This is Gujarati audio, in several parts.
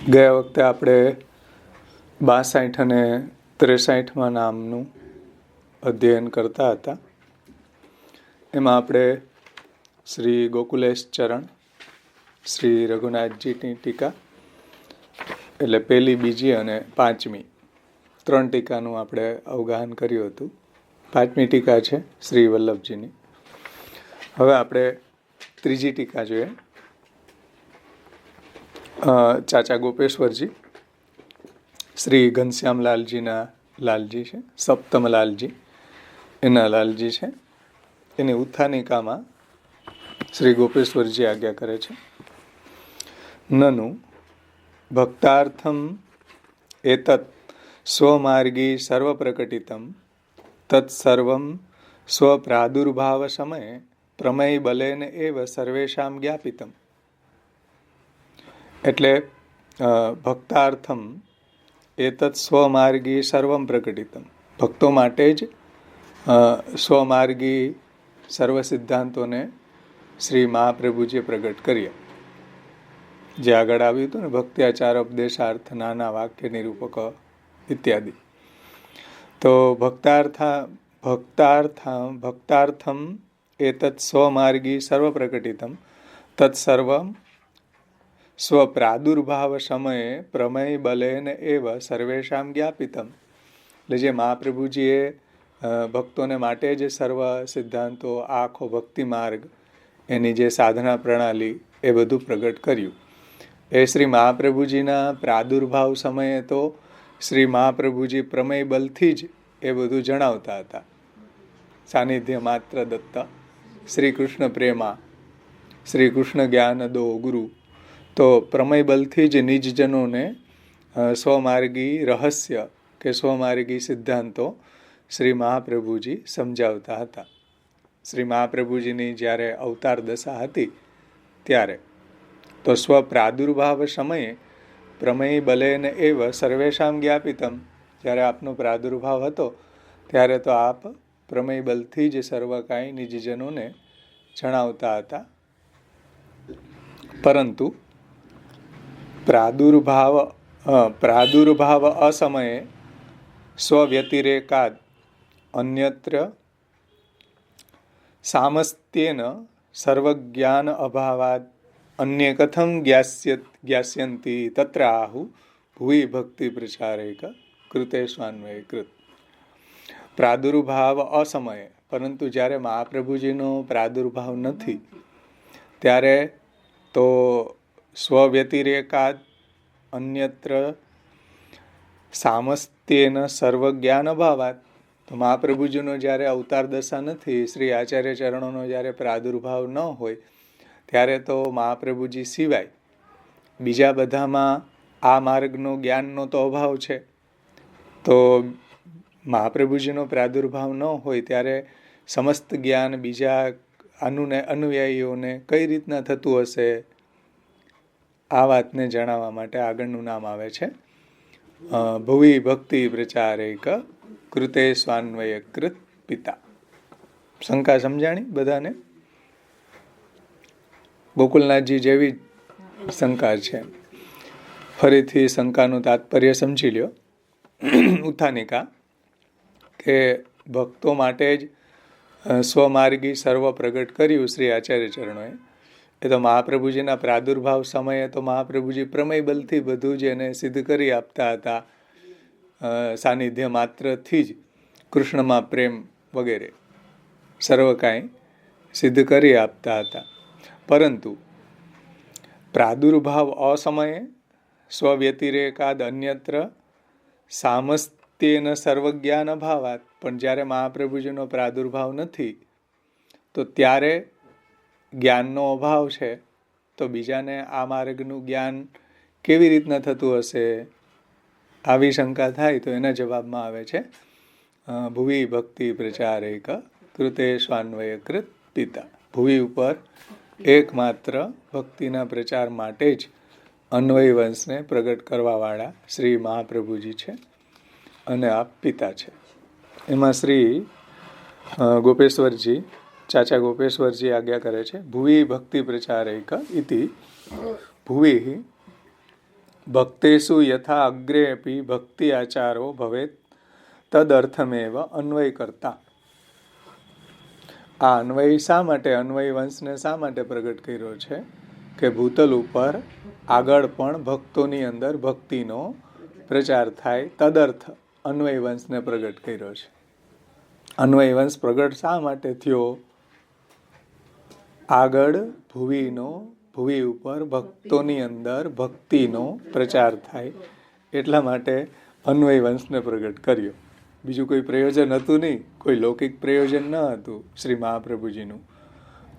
ગયા વખતે આપણે 62 અને 63માં નામનું અધ્યયન કરતા હતા. એમાં આપણે શ્રી ગોકુલેશ ચરણ, શ્રી રઘુનાથજીની ટીકા, એટલે પહેલી, બીજી અને પાંચમી 3 ટીકાનું આપણે અવગાહન કર્યું હતું. 5મી ટીકા છે શ્રી વલ્લભજીની. હવે આપણે ત્રીજી ટીકા જોઈએ. ચાચા ગોપેશ્વરજી, શ્રી ઘનશ્યામલાલજીના લાલજી છે, સપ્તમલાલજી એના લાલજી છે. એની ઉત્થાનિકામાં શ્રી ગોપેશ્વરજી આજ્ઞા કરે છે, નનુ ભક્તાર્થમ એતત સ્વમાર્ગી સર્વપ્રકટિતમ તત્સર્વમ સ્વપ્રાદુર્ભાવ સમયે પ્રમેય બલેન એવ સર્વેષામ જ્ઞાપિતમ. એટલે ભક્તાર્થમ એતત સ્વમાર્ગી સર્વમ પ્રકટિતમ, ભક્તો માટે જ સ્વમાર્ગી સર્વ સિદ્ધાંતોને શ્રી મહાપ્રભુજીએ પ્રગટ કર્યા. જે આગળ આવ્યું હતું ને, ભક્ત્યાચાર ઉપદેશાર્થ નાના વાક્ય નિરૂપક ઇત્યાદિ. તો ભક્તાર્થમ એતત સ્વમાર્ગી સર્વ પ્રકટિતમ તત્સર્વમ સ્વપ્રાદુર્ભાવ સમયે પ્રમેય બલેન એવ સર્વેષામ જ્ઞાપિતમ. એટલે જે મહાપ્રભુજીએ ભક્તોને માટે જ સર્વ સિદ્ધાંતો, આખો ભક્તિ માર્ગ, એની જે સાધના પ્રણાલી, એ બધું પ્રગટ કર્યું. એ શ્રી મહાપ્રભુજીના પ્રાદુર્ભાવ સમયે તો શ્રી મહાપ્રભુજી પ્રમેય બલથી જ એ બધું જણાવતા હતા. સાનિધ્ય માત્ર દત્ત શ્રી કૃષ્ણ પ્રેમા, શ્રી કૃષ્ણ જ્ઞાન દો ગુરુ. તો પ્રમેય બલથી જ નિજજનોને સ્વમાર્ગી રહસ્ય કે સ્વમાર્ગી સિદ્ધાંતો શ્રી મહાપ્રભુજી સમજાવતા હતા. શ્રી મહાપ્રભુજીની જ્યારે અવતાર દશા હતી ત્યારે તો સ્વપ્રાદુર્ભાવ સમયે પ્રમેય બલેન એવ સર્વેષામ જ્ઞાપિતમ. જ્યારે આપનો પ્રાદુર્ભાવ હતો ત્યારે તો આપ પ્રમેય બલથી જ સર્વ કાંઈ નિજજનોને જણાવતા હતા. પરંતુ પ્રાદુર્ભાવ અસમયે સ્વવ્યતિરેકાદ અન્યત્ર સામસ્ત્યેન સર્વજ્ઞાન અભાવાદ અન્ય કથમ જ્ઞાસ્યંતિ તત્ર આહુ ભુવિ ભક્તિ પ્રચારેક કૃતે સ્વાન્વય કૃત. પ્રાદુર્ભાવ અસમયે, પરંતુ જ્યારે મહાપ્રભુજીનો પ્રાદુર્ભાવ નથી ત્યારે તો સ્વવ્યતિરેકાદ અન્યત્ર સામસ્ત્યેન સર્વજ્ઞાન અભાવાત. તો મહાપ્રભુજીનો જ્યારે અવતાર દશા નથી, શ્રી આચાર્ય ચરણોનો જ્યારે પ્રાદુર્ભાવ ન હોય ત્યારે તો મહાપ્રભુજી સિવાય બીજા બધામાં આ માર્ગનો જ્ઞાનનો તો અભાવ છે. તો મહાપ્રભુજીનો પ્રાદુર્ભાવ ન હોય ત્યારે સમસ્ત જ્ઞાન બીજા અનુયાયીઓને કઈ રીતના થતું હશે, આ વાતને જણાવવા માટે આગળનું નામ આવે છે ભુવિ ભક્તિ પ્રચારેક કૃતે સ્વાન્વય કૃત પિતા. શંકા સમજાણી બધાને? ગોકુલનાથજી જેવી શંકા છે. ફરીથી શંકાનું તાત્પર્ય સમજી લ્યો. ઉત્થાનિકા કે ભક્તો માટે જ સ્વમાર્ગી સર્વ પ્રગટ કર્યું શ્રી આચાર્ય ચરણોએ. એ તો મહાપ્રભુજીના પ્રાદુર્ભાવ સમયે તો મહાપ્રભુજી પ્રમેય બલથી બધું જ એને સિદ્ધ કરી આપતા હતા. સાનિધ્ય માત્રથી જ કૃષ્ણમાં પ્રેમ વગેરે સર્વ કાંઈ સિદ્ધ કરી આપતા હતા. પરંતુ પ્રાદુર્ભાવ અસમયે સ્વવ્યતિરેકાદ અન્યત્ર સામસ્ત્યેન સર્વજ્ઞાન અભાવાત. પણ જ્યારે મહાપ્રભુજીનો પ્રાદુર્ભાવ નથી તો ત્યારે જ્ઞાનનો અભાવ છે. તો બીજાને આ માર્ગનું જ્ઞાન કેવી રીતના થતું હશે, આવી શંકા થાય તો એના જવાબમાં આવે છે ભુવિ ભક્તિ પ્રચારેક કૃતે સ્વાન્વય કૃત પિતા. ભુવિ ઉપર એકમાત્ર ભક્તિના પ્રચાર માટે જ અન્વય વંશને પ્રગટ કરવાવાળા શ્રી મહાપ્રભુજી છે અને આ પિતા છે. એમાં શ્રી ગોપેશ્વરજી, ચાચા ગોપેશ્વરજી આજ્ઞા કરે છે ભુવિ ભક્તિ પ્રચારેક ઇતિ ભુવિ ભક્તેષુ યથા અગ્રે અપી ભક્તિ આચારો ભવેત તદર્થમેવ અન્વય કરતા. આ અન્વય શા માટે, અન્વય વંશને શા માટે પ્રગટ કર્યો છે કે ભૂતલ ઉપર આગળ પણ ભક્તોની અંદર ભક્તિનો પ્રચાર થાય, તદર્થ અન્વય વંશને પ્રગટ કર્યો છે. અન્વય વંશ પ્રગટ શા માટે થયો? આગળ ભૂમિ ઉપર ભક્તોની અંદર ભક્તિનો પ્રચાર થાય એટલા માટે અન્વય વંશને પ્રગટ કર્યો. બીજું કોઈ પ્રયોજન હતું નહીં, કોઈ લૌકિક પ્રયોજન ન હતું શ્રી મહાપ્રભુજીનું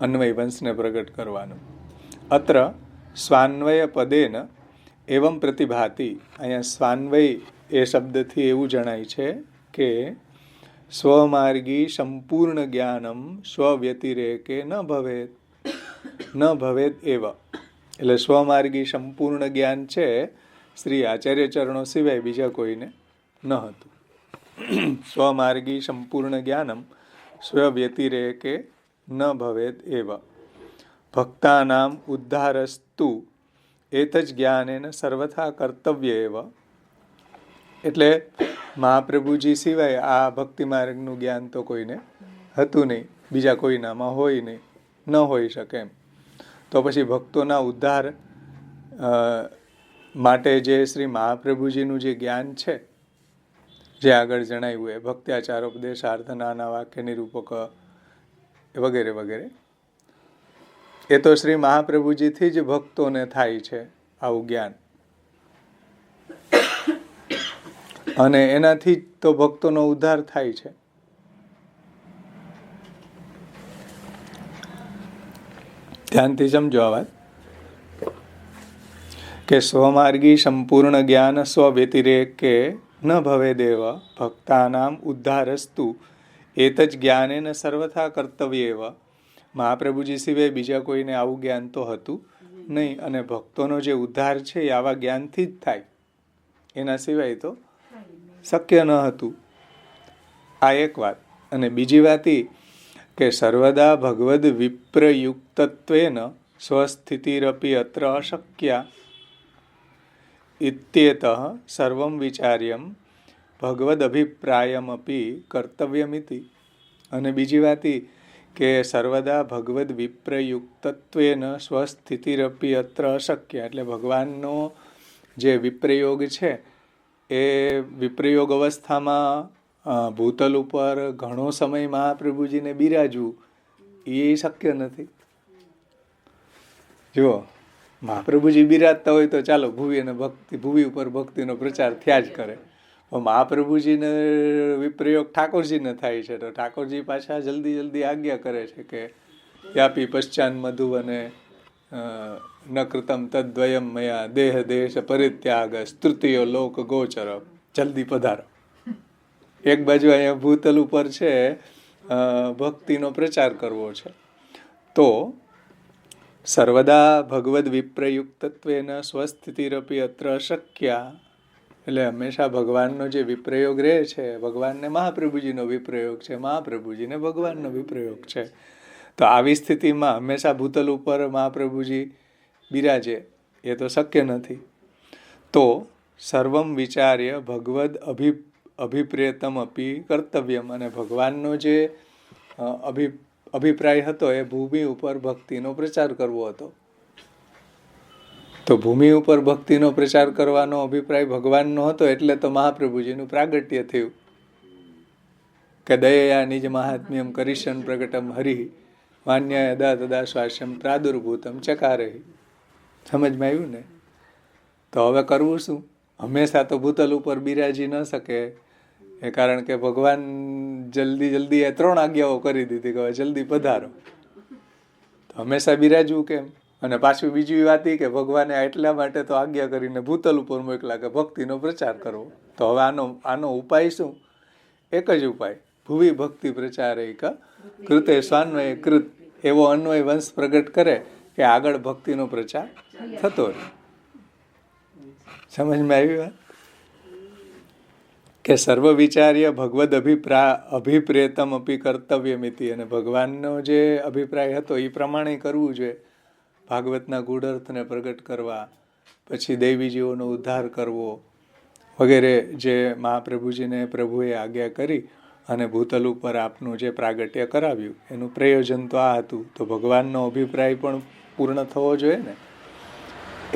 અન્વય વંશને પ્રગટ કરવાનું. અત્ર સ્વાન્વય પદેન એવં પ્રતિભાતિ. અહીંયા સ્વાન્વય એ શબ્દથી એવું જણાય છે કે સ્વમાર્ગી સંપૂર્ણ જ્ઞાનમ સ્વવ્યતિરેકે ન ભવેત એવ. એટલે સ્વમાર્ગી સંપૂર્ણ જ્ઞાન છે શ્રી આચાર્ય ચરણો સિવાય બીજા કોઈને ન હતું. સ્વમાર્ગી સંપૂર્ણ જ્ઞાનમ સ્વવ્યતિરેકે ન ભવેત એવ. ભક્તાનામ ઉદ્ધારસ્તુ એત જ જ્ઞાનેન સર્વથા કર્તવ્ય એવ. એટલે મહાપ્રભુજી સિવાય આ ભક્તિ માર્ગનું જ્ઞાન તો કોઈને હતું નહીં, બીજા કોઈનામાં હોય નહીં, ન હોઈ શકે એમ. તો પછી ભક્તોના ઉદ્ધાર માટે જે શ્રી મહાપ્રભુજીનું જે જ્ઞાન છે, જે આગળ જણાવ્યું એ ભક્ત્યાચારોપદેશાર્થ, નાના વાક્ય નિરૂપક વગેરે વગેરે, એ તો શ્રી મહાપ્રભુજીથી જ ભક્તોને થાય છે આવું જ્ઞાન, અને એનાથી જ તો ભક્તોનો ઉદ્ધાર થાય છે. ધ્યાનથી સમજો આ વાત કે સ્વમાર્ગી સંપૂર્ણ જ્ઞાન સ્વવ્યતિરેકે ન ભવેદેવ ભક્તાનામ ઉદ્ધારસ્તુ એત જ જ્ઞાનેન સર્વથા કર્તવ્ય એવ. મહાપ્રભુજી સિવાય બીજા કોઈને આવું જ્ઞાન તો હતું નહીં, અને ભક્તોનો જે ઉદ્ધાર છે એ આવા જ્ઞાનથી જ થાય, એના સિવાય તો શક્ય ન હતું. આ એક વાત. અને બીજી વાત એ કે સર્વદા ભગવદ વિપ્રયુક્તત્વેન સ્વસ્થિતિરપી અત્ર અશક્યા ઇત્યેતઃ સર્વં વિચાર્યમ ભગવદ અભિપ્રાયમપી કર્તવ્યમિતિ. અને બીજી વાત એ કે સર્વદા ભગવદ વિપ્રયુક્તત્વેન સ્વસ્થિતિરપી અત્ર અશક્ય. એટલે ભગવાનનો જે વિપ્રયોગ છે એ વિપ્રયોગ અવસ્થામાં ભૂતલ ઉપર ઘણો સમય મહાપ્રભુજીને બિરાજવું એ શક્ય નથી. જુઓ, મહાપ્રભુજી બિરાજતા હોય તો ચાલો ભૂમિ ઉપર ભક્તિનો પ્રચાર થયા જ કરે. મહાપ્રભુજીને વિપ્રયોગ ઠાકોરજીને થાય છે તો ઠાકોરજી પાછા જલ્દી આજ્ઞા કરે છે કે વ્યાપી પશ્ચાન મધુ અને ન કૃતમ તદ્વયમ મયા દેહ દેશ પરિત્યાગ સ્તુતિયો લોક ગોચર, જલ્દી પધારો. એક બાજુ અહીંયા ભૂતલ ઉપર છે ભક્તિનો પ્રચાર કરવો છે, તો સર્વદા ભગવદ વિપ્રયુક્તત્વેન સ્વસ્થિતિરપી અત્ર અશક્યા. એટલે હંમેશા ભગવાનનો જે વિપ્રયોગ રહે છે, ભગવાનને મહાપ્રભુજીનો વિપ્રયોગ છે, મહાપ્રભુજીને ભગવાનનો વિપ્રયોગ છે. તો આવી સ્થિતિમાં હંમેશા ભૂતલ ઉપર મહાપ્રભુજી બિરાજે એ તો શક્ય નથી. તો સર્વમ વિચાર્ય ભગવદ અભિપ્રેતમ અપી કર્તવ્યમ. અને ભગવાનનો જે અભિપ્રાય હતો એ ભૂમિ ઉપર ભક્તિનો પ્રચાર કરવો હતો. તો ભૂમિ ઉપર ભક્તિનો પ્રચાર કરવાનો અભિપ્રાય ભગવાનનો હતો એટલે તો મહાપ્રભુજીનું પ્રાગટ્ય થયું કે દયા નિજ મહાત્મ્યમ કરીશન પ્રગટમ હરિ માન્ય યદા તદા સ્વાસ્યમ પ્રાદુર્ભૂતમ ચકારહી. સમજમાં આવ્યું ને? તો હવે કરવું શું? હંમેશા તો ભૂતલ ઉપર બિરાજી ન શકે, એ કારણ કે ભગવાન જલ્દી એ 3 આજ્ઞાઓ કરી દીધી કે હવે જલ્દી પધારો. તો હંમેશા બિરાજવું કેમ? અને પાછું બીજી વાત એ કે ભગવાને એટલા માટે તો આજ્ઞા કરીને ભૂતલ ઉપર મોકલા કે ભક્તિનો પ્રચાર કરવો. તો હવે આનો ઉપાય શું? એક જ ઉપાય, ભુવિ ભક્તિ પ્રચારૈક કૃતે સ્વાન્વય કૃત. એવો અન્વય વંશ પ્રગટ કરે કે આગળ ભક્તિનો પ્રચાર થતો રહે. સમજમાં આવી વાત? કે સર્વ વિચાર્ય ભગવદ અભિપ્રેતમ અપી કર્તવ્યમિતિ. અને ભગવાનનો જે અભિપ્રાય હતો એ પ્રમાણે કરવું જોઈએ. ભાગવતના ગૂઢ અર્થને પ્રગટ કરવા, પછી દૈવી જીવોનો ઉદ્ધાર કરવો વગેરે જે મહાપ્રભુજીને પ્રભુએ આજ્ઞા કરી અને ભૂતલ ઉપર આપનું જે પ્રાગટ્ય કરાવ્યું એનું પ્રયોજન તો આ હતું. તો ભગવાનનો અભિપ્રાય પણ પૂર્ણ થવો જોઈએ ને.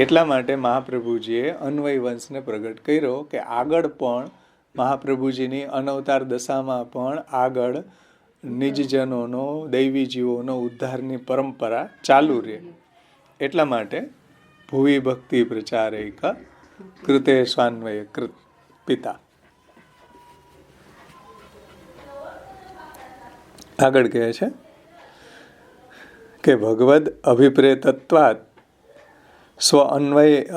એટલા માટે મહાપ્રભુજીએ અન્વય વંશને પ્રગટ કર્યો કે આગળ પણ મહાપ્રભુજીની અનવતાર દશામાં પણ આગળ નિજજનોનો દૈવી જીવોનો ઉદ્ધારની પરંપરા ચાલુ રહે. એટલા માટે ભુવિ ભક્તિ પ્રચારૈક કૃતે સ્વાન્વય કૃત પિતા. આગળ કહે છે કે ભગવદ અભિપ્રેતત્વાत् સ્વ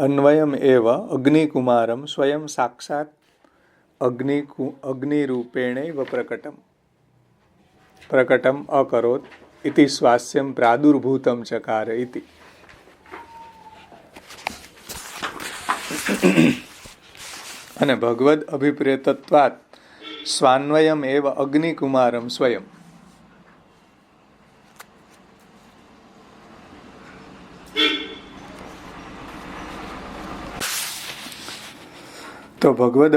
અન્વયમ એવ અગ્નિકુમારમ સ્વયં સાક્ષાત અગ્નિરૂપેણૈવ પ્રકટમ અકરોત ઇતિ સ્વાસ્યમ પ્રાદુર્ભૂતમ ચકાર ઇતિ. અને ભગવદ અભિપ્રેતત્વાत् સ્વાન્વયમ એવ અગ્નિકુમારમ સ્વયં. તો ભગવદ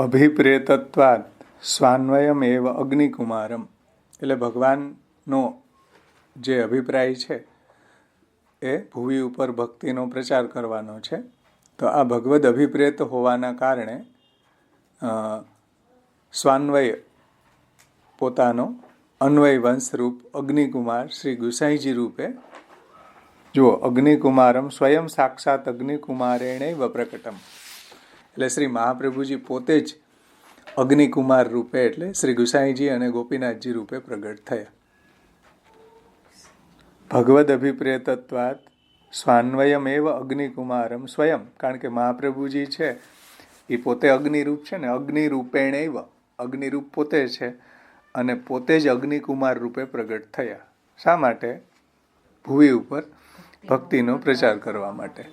અભિપ્રેતત્વાદ સ્વાન્વયમ એવ અગ્નિકુમારમ એટલે ભગવાનનો જે અભિપ્રાય છે એ ભૂમિ ઉપર ભક્તિનો પ્રચાર કરવાનો છે. તો આ ભગવદ અભિપ્રેત હોવાના કારણે સ્વાન્વય પોતાનો અન્વય વંશ રૂપ અગ્નિકુમાર શ્રી ગુસાઈજી રૂપે જુઓ. અગ્નિકુમારમ સ્વયં સાક્ષાત અગ્નિકુમારેણૈવ પ્રકટમ એટલે શ્રી મહાપ્રભુજી પોતે જ અગ્નિકુમાર રૂપે એટલે શ્રી ગુસાઈજી અને ગોપીનાથજી રૂપે પ્રગટ થયા. ભગવદ અભિપ્રેતત્વાत् સ્વાન્વયમ એવ અગ્નિકુમારમ સ્વયં, કારણ કે મહાપ્રભુજી છે એ પોતે અગ્નિરૂપ છે ને, અગ્નિરૂપેણૈવ અગ્નિરૂપ પોતે છે અને પોતે જ અગ્નિકુમાર રૂપે પ્રગટ થયા. શા માટે? ભૂમિ ઉપર ભક્તિનો પ્રચાર કરવા માટે.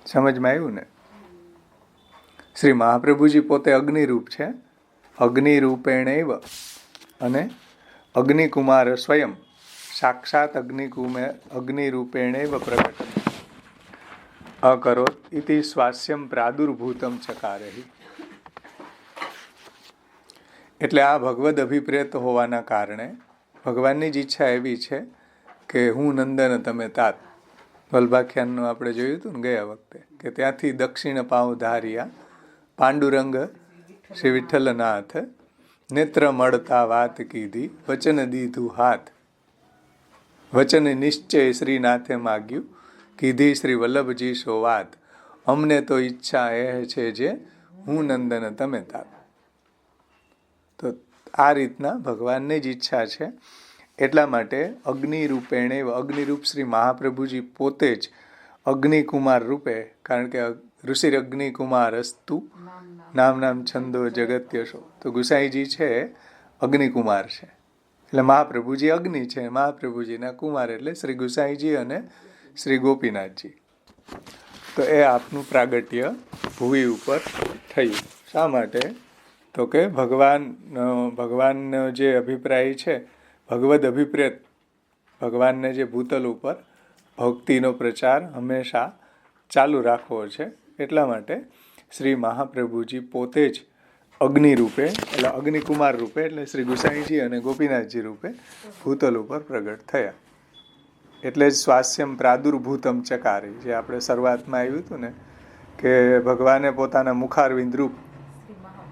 સમજમાં આવ્યું ને? શ્રી મહાપ્રભુજી પોતે અગ્નિરૂપ છે, અગ્નિરૂપેણૈવ અને અગ્નિકુમાર સ્વયં સાક્ષાત અગ્નિરૂપેણૈવ પ્રકટ અકરોત ઇતિ સ્વાસ્યમ પ્રાદુર્ભૂતમ ચકારહિ. એટલે આ ભગવદ અભિપ્રેત હોવાના કારણે ભગવાનની જ ઈચ્છા એવી છે કે હું નંદન તમે તાત. વલ્ભાખ્યાનનું આપણે જોયું હતું ને ગયા વખતે કે ત્યાંથી દક્ષિણ પાવ ધાર્યા પાંડુરંગ શ્રી વિઠ્ઠલનાથ નેત્ર મળતા વાત કીધી વચન દીધું હાથ. વચન નિશ્ચય શ્રીનાથે માગ્યું કીધી શ્રી વલ્લભજી સો વાત. અમને તો ઈચ્છા એ છે જે હું નંદન તમે તાત. તો આ રીતના ભગવાનની જ ઈચ્છા છે. એટલા માટે અગ્નિરૂપેણે અગ્નિરૂપ શ્રી મહાપ્રભુજી પોતે જ અગ્નિકુમાર રૂપે, કારણ કે ઋષિ અગ્નિકુમાર અસ્તુ નામ છંદો જગત્યશો. તો ગુસાઈજી છે અગ્નિકુમાર છે એટલે મહાપ્રભુજી અગ્નિ છે, મહાપ્રભુજીના કુમાર એટલે શ્રી ગુસાઈજી અને શ્રી ગોપીનાથજી. તો એ આપનું પ્રાગટ્ય ભૂમિ ઉપર થયું. શા માટે? તો કે ભગવાનનો જે અભિપ્રાય છે ભગવદ અભિપ્રેત, ભગવાનને જે ભૂતલ ઉપર ભક્તિનો પ્રચાર હંમેશા ચાલુ રાખવો છે. એટલા માટે શ્રી મહાપ્રભુજી પોતે જ અગ્નિ રૂપે એટલે અગ્નિકુમાર રૂપે એટલે શ્રી ગુસાઈજી અને ગોપીનાથજી રૂપે ભૂતલ ઉપર પ્રગટ થયા. એટલે જ સ્વાસ્યમ પ્રાદુર્ભૂતમ ચકારે, જે આપણે શરૂઆતમાં આવ્યું હતું ને કે ભગવાને પોતાના મુખારવિંદ રૂપ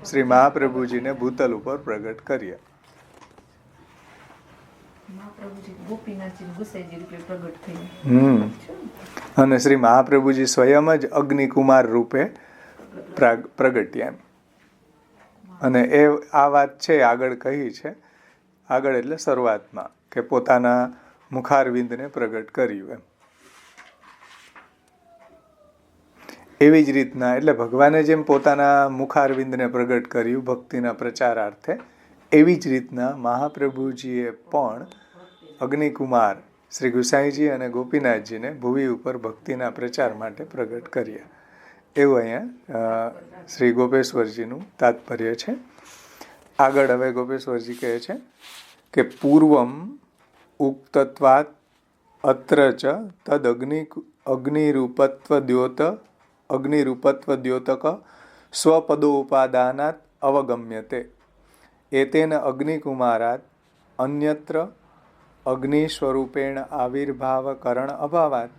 શ્રી મહાપ્રભુજીને ભૂતલ ઉપર પ્રગટ કર્યા. અને શ્રી મહાપ્રભુજી સ્વયં જ અગ્નિકુમાર રૂપે પ્રગટ્યા એમ. અને એ આ વાત છે આગળ કહી છે, આગળ એટલે શરૂઆતમાં કે પોતાના મુખારવિંદને પ્રગટ કર્યું એમ. એવી જ રીતના એટલે ભગવાને જેમ પોતાના મુખારવિંદને પ્રગટ કર્યું ભક્તિના પ્રચારાર્થે, એવી જ રીતના મહાપ્રભુજીએ પણ અગ્નિકુમાર શ્રી ગુસાઈજી અને ગોપીનાથજીને ભૂમિ ઉપર ભક્તિના પ્રચાર માટે પ્રગટ કર્યા. એવું અહીંયા શ્રી ગોપેશ્વરજીનું તાત્પર્ય છે. આગળ હવે ગોપેશ્વરજી કહે છે કે પૂર્વમ ઉક્તત્વાત અત્ર ચ તદ અગ્નિરૂપત્વદ્યોતક સ્વપદોપાદાનાત અવગમ્યતે એતેન અગ્નિકુમારાત અન્યત્ર અગ્નિસ્વરૂપેણ આવિર્ભાવકરણ અભાવાત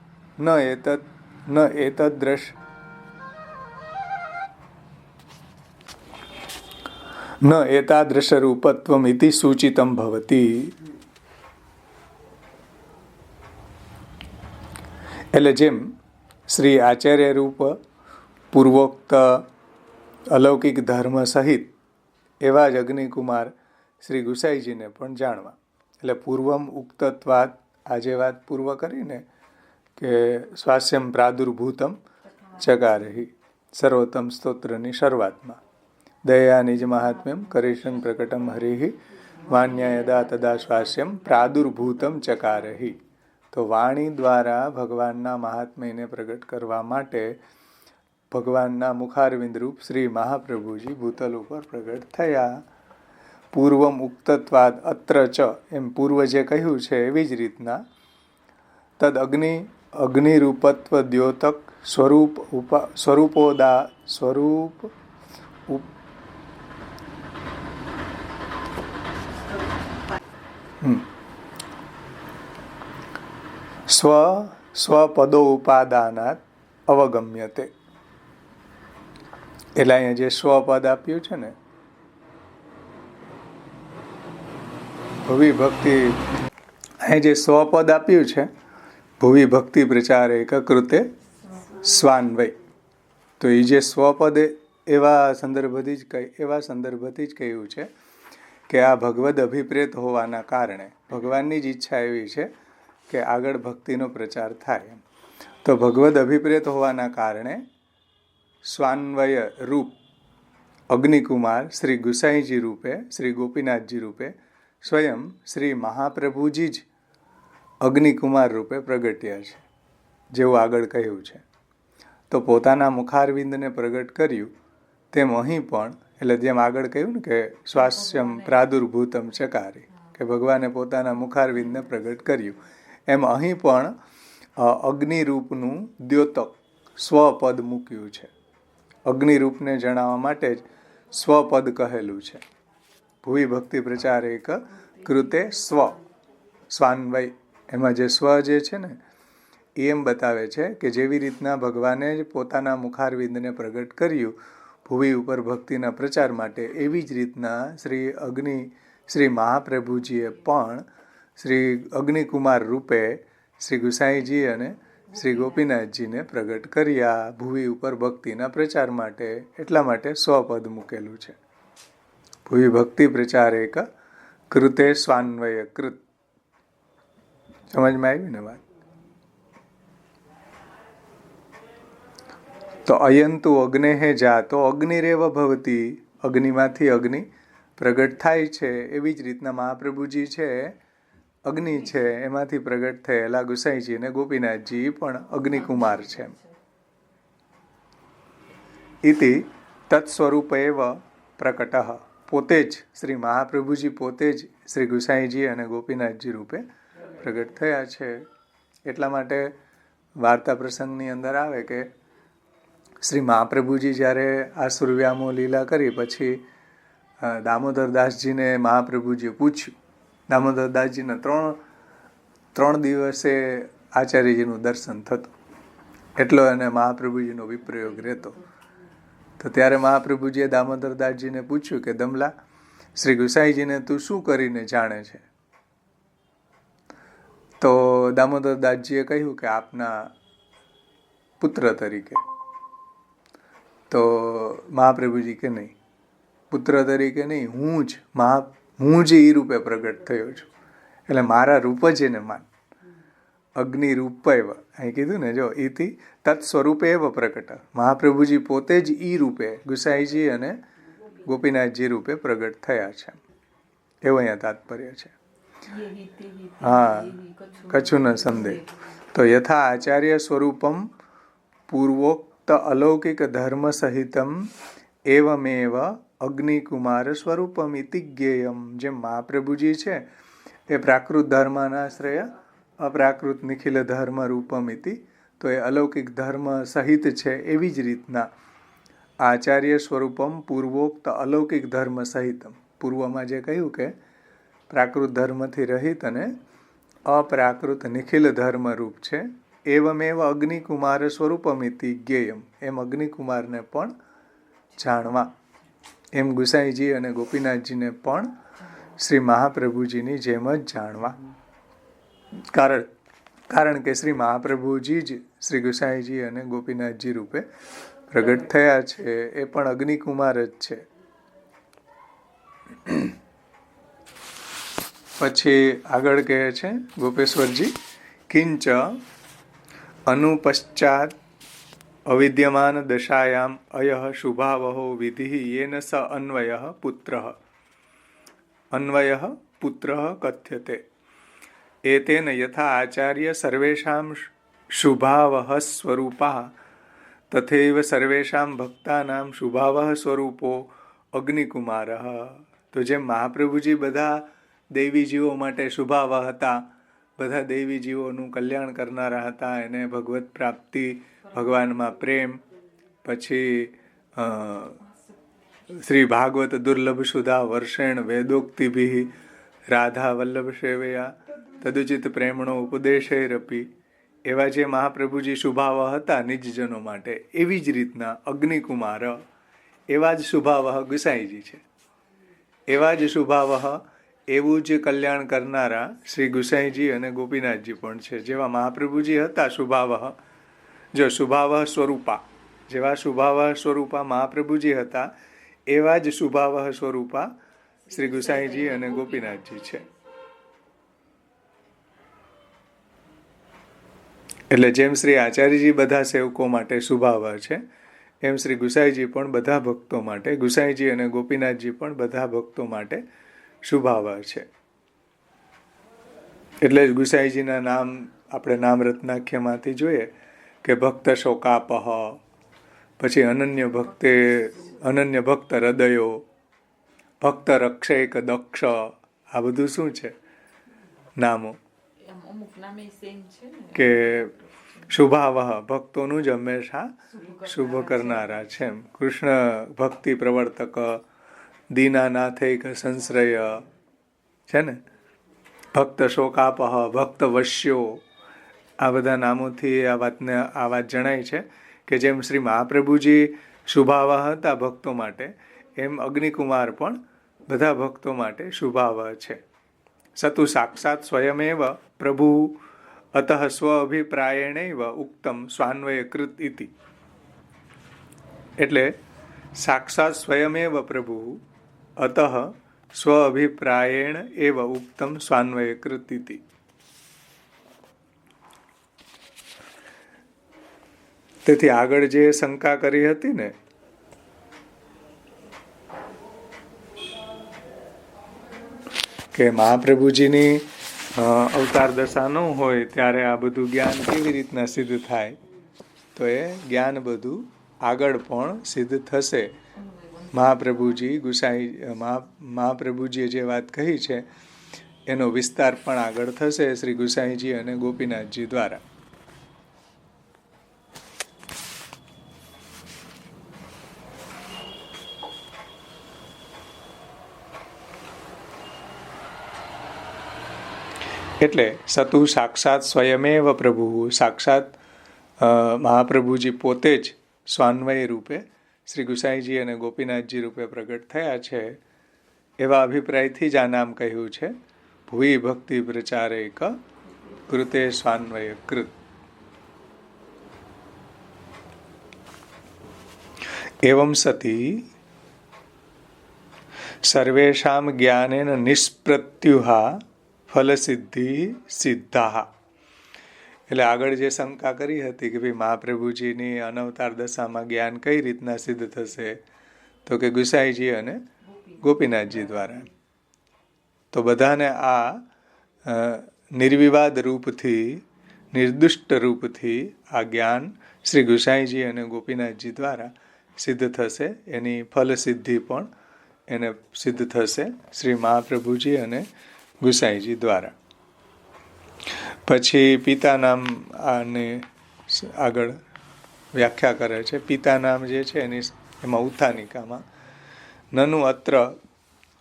ન એતાદૃશરૂપત્વમિતિ સૂચિતમ ભવતિ. એટલે જેમ શ્રી આચાર્ય રૂપ પૂર્વોક્ત અલૌકિક ધર્મ સહિત એવા જ અગ્નિકુમાર શ્રી ગુસાઈજીને પણ જાણવા. એટલે પૂર્વમ ઉક્તત્વાદ, આજે વાત પૂર્વ કરીને કે સ્વાસ્યમ પ્રાદુર્ભૂતમ ચકારહી સર્વોત્તમ સ્તોત્રની શરૂઆતમાં દયા નિજ મહાત્મ્યમ કરીશન પ્રકટમ હરિ વાણ્ય યદા તદા સ્વાસ્યમ પ્રાદુર્ભૂતમ ચકારહી. તો વાણી દ્વારા ભગવાનના મહાત્મ્યને પ્રગટ કરવા માટે ભગવાનના મુખારવિંદ રૂપ શ્રી મહાપ્રભુજી ભૂતલ ઉપર પ્રગટ થયા. પૂર્વમ ઉક્તત્વાદ અત્ર ચ, એમ પૂર્વ જે કહ્યું છે એવી જ રીતના તદ અગ્નિરૂપત્વ દ્યોતક સ્વપદોપાદાનાત અવગમ્યતે. એટલે અહીંયા જે સ્વપદ આપ્યું છે ને, ભુવિ ભક્તિ, અહીં જે સ્વપદ આપ્યું છે ભુવિ ભક્તિ પ્રચારે કૃતે સ્વાન્વય, તો એ જે સ્વપદ એવા સંદર્ભથી જ કહ્યું છે કે આ ભગવદ અભિપ્રેત હોવાના કારણે ભગવાનની જ ઈચ્છા એવી છે કે આગળ ભક્તિનો પ્રચાર થાય. તો ભગવદ અભિપ્રેત હોવાના કારણે સ્વાન્વય રૂપ અગ્નિકુમાર શ્રી ગુસાઈજી રૂપે, શ્રી ગોપીનાથજી રૂપે સ્વયં શ્રી મહાપ્રભુજી જ અગ્નિકુમાર રૂપે પ્રગટ્યા છે, જેવું આગળ કહ્યું છે. તો પોતાના મુખારવિંદને પ્રગટ કર્યું તેમ અહીં પણ, એટલે જેમ આગળ કહ્યું ને કે સ્વાસ્યમ પ્રાદુર્ભૂતમ ચકારી, કે ભગવાને પોતાના મુખારવિંદને પ્રગટ કર્યું, એમ અહીં પણ અગ્નિરૂપનું દ્યોતક સ્વપદ મૂક્યું છે. અગ્નિરૂપને જણાવવા માટે જ સ્વપદ કહેલું છે. ભુવિ ભક્તિ પ્રચારેક કૃતે સ્વાન્વય, એમાં જે સ્વ જે છે ને એ એમ બતાવે છે કે જેવી રીતના ભગવાને જ પોતાના મુખારવિંદને પ્રગટ કર્યું ભુવિ ઉપર ભક્તિના પ્રચાર માટે, એવી જ રીતના શ્રી મહાપ્રભુજીએ પણ શ્રી અગ્નિકુમાર રૂપે શ્રી ગુસાઈજી અને શ્રી ગોપીનાથજીને પ્રગટ કર્યા ભુવિ ઉપર ભક્તિના પ્રચાર માટે. એટલા માટે સ્વપદ મૂકેલું છે. ભુવિ ભક્તિ પ્રચારેક કૃતે સ્વાન્વય કૃત. સમજમાં આવી ને વાત? તો અયંતુ અગ્નેહે જાતો અગ્નિરેવ ભવતી, અગ્નિમાંથી અગ્નિ પ્રગટ થાય છે. એવી જ રીતના મહાપ્રભુજી છે અગ્નિ છે, એમાંથી પ્રગટ થયેલા ગુસાઈજી અને ગોપીનાથજી પણ અગ્નિકુમાર છે. ઇતિ તત્સ્વરૂપેવ પ્રકટઃ, પોતે જ શ્રી મહાપ્રભુજી પોતે જ શ્રી ગુસાઈજી અને ગોપીનાથજી રૂપે પ્રગટ થયા છે. એટલા માટે વાર્તા પ્રસંગની અંદર આવે કે શ્રી મહાપ્રભુજી જ્યારે આ સૂર્યામો લીલા કરી પછી દામોદરદાસજીને મહાપ્રભુજીએ પૂછ્યું. દામોદરદાસજીને ત્રણ દિવસે આચાર્યજીનું દર્શન થતું, એટલો એને મહાપ્રભુજીનો વિપ્રયોગ રહેતો. તો ત્યારે મહાપ્રભુજીએ દામોદરદાસજીને પૂછ્યું કે દમલા, શ્રી ગુસાઈજીને તું શું કરીને જાણે છે? તો દામોદરદાસજીએ કહ્યું કે આપના પુત્ર તરીકે. તો મહાપ્રભુજી કે નહીં, પુત્ર તરીકે નહીં, હું જ એ રૂપે પ્રગટ થયો છું, એટલે મારા રૂપ જ એને માન. અગ્નિ રૂપૈવ, અહીં કીધું ને, જો ઇતિ તત્ સ્વરૂપે એવ પ્રકટ, મહાપ્રભુજી પોતે જ ઈ રૂપે ગુસાઈજી અને ગોપીનાથજી રૂપે પ્રગટ થયા છે, એવું અહીંયા તાત્પર્ય છે. હા, કચ્છું ન સંદેહ. તો યથા આચાર્ય સ્વરૂપમ પૂર્વોક્ત અલૌકિક ધર્મ સહિતમ એવમેવ અગ્નિકુમાર સ્વરૂપમ ઇતિ જ્ઞેયમ. જેમ મહાપ્રભુજી છે એ પ્રાકૃત ધર્મના આશ્રય અપ્રાકૃત નિખિલ ધર્મ રૂપમિતિ, તો એ અલૌકિક ધર્મ સહિત છે. એવી જ રીતના આચાર્ય સ્વરૂપમ પૂર્વોક્ત અલૌકિક ધર્મ સહિતમ, પૂર્વમાં જે કહ્યું કે પ્રાકૃત ધર્મથી રહિત અને અપ્રાકૃત નિખિલ ધર્મ રૂપ છે. એવમેવ અગ્નિકુમાર સ્વરૂપમિતિ જ્ઞેયમ, એમ અગ્નિકુમારને પણ જાણવા, એમ ગુસાઈજી અને ગોપીનાથજીને પણ શ્રી મહાપ્રભુજીની જેમ જ જાણવા. કારણ કે શ્રી મહાપ્રભુજી જ શ્રી ગુસાઈજી અને ગોપીનાથજી રૂપે પ્રગટ થયા છે. એ પણ અગ્નિકુમાર જ છે. પછી આગળ કહે છે ગોપેશ્વરજી, કિંચ અનુપશ્ચાત અવિદ્યમાન દશાયામ અયઃ શુભાવહો વિધિ યેન સ અન્વયઃ પુત્રઃ કથ્યતે. એતેન યથા આચાર્ય સર્વેષાં શુભાવહ સ્વરૂપા તથૈવ સર્વેષાં ભક્તાનાં શુભાવહ સ્વરૂપો અગ્નિકુમારઃ. તો જેમ મહાપ્રભુજી બધા દૈવી જીવો માટે શુભાવહ હતા, બધા દૈવી જીવોનું કલ્યાણ કરનારા હતા, એને ભગવત પ્રાપ્તિ, ભગવાનમાં પ્રેમ, પછી શ્રી ભાગવત દુર્લભ સુધા વર્ષેણ વેદોક્તિભિ રાધા વલ્લભ સેવયા તદુચિત પ્રેમણો ઉપદેશૈરપી, એવા જે મહાપ્રભુજી શુભાવહ હતા નિજજનો માટે, એવી જ રીતના અગ્નિકુમાર, એવા જ શુભાવહ ગુસાઈજી છે. એવા જ શુભાવહ, એવું જ કલ્યાણ કરનારા શ્રી ગુસાઈજી અને ગોપીનાથજી પણ છે. જેવા મહાપ્રભુજી હતા શુભાવહ, જો શુભાવહ સ્વરૂપા, જેવા શુભાવહ સ્વરૂપા મહાપ્રભુજી હતા, એવા જ શુભાવહ સ્વરૂપા શ્રી ગુસાઈજી અને ગોપીનાથજી છે. એટલે જેમ શ્રી આચાર્યજી બધા સેવકો માટે શુભાવહ છે, એમ શ્રી ગુસાઈજી પણ બધા ભક્તો માટે, ગુસાઈજી અને ગોપીનાથજી પણ બધા ભક્તો માટે શુભાવહ છે. એટલે જ ગુસાઈજીના નામ આપણે નામ રત્નાખ્યમાંથી જોઈએ કે ભક્ત શોકાપહ, પછી અનન્ય ભક્ત હૃદયો, ભક્ત રક્ષેક દક્ષ, આ બધું શું છે નામો કે શુભાવહ, ભક્તોનું જ હંમેશા શુભ કરનારા છે. કૃષ્ણ ભક્તિ પ્રવર્તક, દીનાનાથૈક સંશ્રય છે ને, ભક્ત શોકાપહ, ભક્ત વશ્યો, આ બધા નામોથી આ વાત જણાય છે કે જેમ શ્રી મહાપ્રભુજી શુભાવહ હતા ભક્તો માટે, એમ અગ્નિકુમાર પણ બધા ભક્તો માટે શુભાવહ છે. સતુ સાક્ષાત સ્વયમેવ પ્રભુ અતઃ સ્વ અભિપ્રાયેણૈવ ઉક્તમ સ્વાન્વયકૃત ઇતિ. એટલે સાક્ષાત સ્વયમેવ પ્રભુ અતઃ સ્વ અભિપ્રાયેણ એવ ઉક્તમ સ્વાન્વયકૃત ઇતિ. તેથી આગળ જે શંકા કરી હતી ને કે મહાપ્રભુજીની અવતાર દશા ન હોય ત્યારે આ બધું જ્ઞાન કેવી રીતના સિદ્ધ થાય, તો એ જ્ઞાન બધું આગળ પણ સિદ્ધ થશે. મહાપ્રભુજીએ જે વાત કહી છે એનો વિસ્તાર પણ આગળ થશે શ્રી ગુસાઈજી અને ગોપીનાથજી દ્વારા. એટલે સતુ સાક્ષાત સ્વયમેવ પ્રભુ, સાક્ષાત મહાપ્રભુજી પોતે જ સ્વાન્વય રૂપે શ્રી ગુસાઈજી અને ગોપીનાથજી રૂપે પ્રગટ થયા છે, એવા અભિપ્રાયથી જ આ નામ કહ્યું છે. ભૂઈ ભક્તિ પ્રચારેક કૃતે સ્વાન્વય કૃત. એવં સતી સર્વેષામ જ્ઞાનેન નિષ્પ્રત્યુહા ફલસિદ્ધિ સિદ્ધા. એટલે આગળ જે શંકા કરી હતી કે ભાઈ મહાપ્રભુજીની અનવતાર દશામાં જ્ઞાન કઈ રીતના સિદ્ધ થશે, તો કે ગુસાઈજી અને ગોપીનાથજી દ્વારા. તો બધાને આ નિર્વિવાદ રૂપથી, નિર્દુષ્ટ રૂપથી આ જ્ઞાન શ્રી ગુસાઈજી અને ગોપીનાથજી દ્વારા સિદ્ધ થશે. એની ફલસિદ્ધિ પણ એને સિદ્ધ થશે શ્રી મહાપ્રભુજી અને ગુસાઈજી દ્વારા. પછી પિતા નામ આને આગળ વ્યાખ્યા કરે છે. પિતા નામ જે છે એમાં ઉત્થાનિકામાં નનુ અત્ર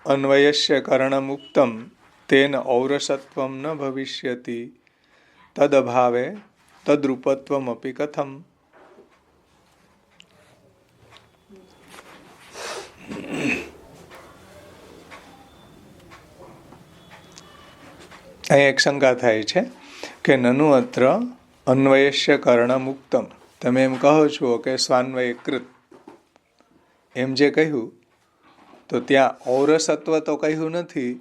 અન્વયસ્ય કર્ણમુક્તમ તેન ઔરસત્વમ ન ભવિષ્યતિ તદભાવે તદ્રૂપત્વમપી કથમ. અહીં એક શંકા થાય છે કે નનુ અત્ર અન્વયસ્ય કર્ણમુક્તમ, તમે એમ કહો છો કે સ્વાન્વયકૃત એમ જે કહ્યું તો ત્યાં ઔરસત્વ તો કહ્યું નથી.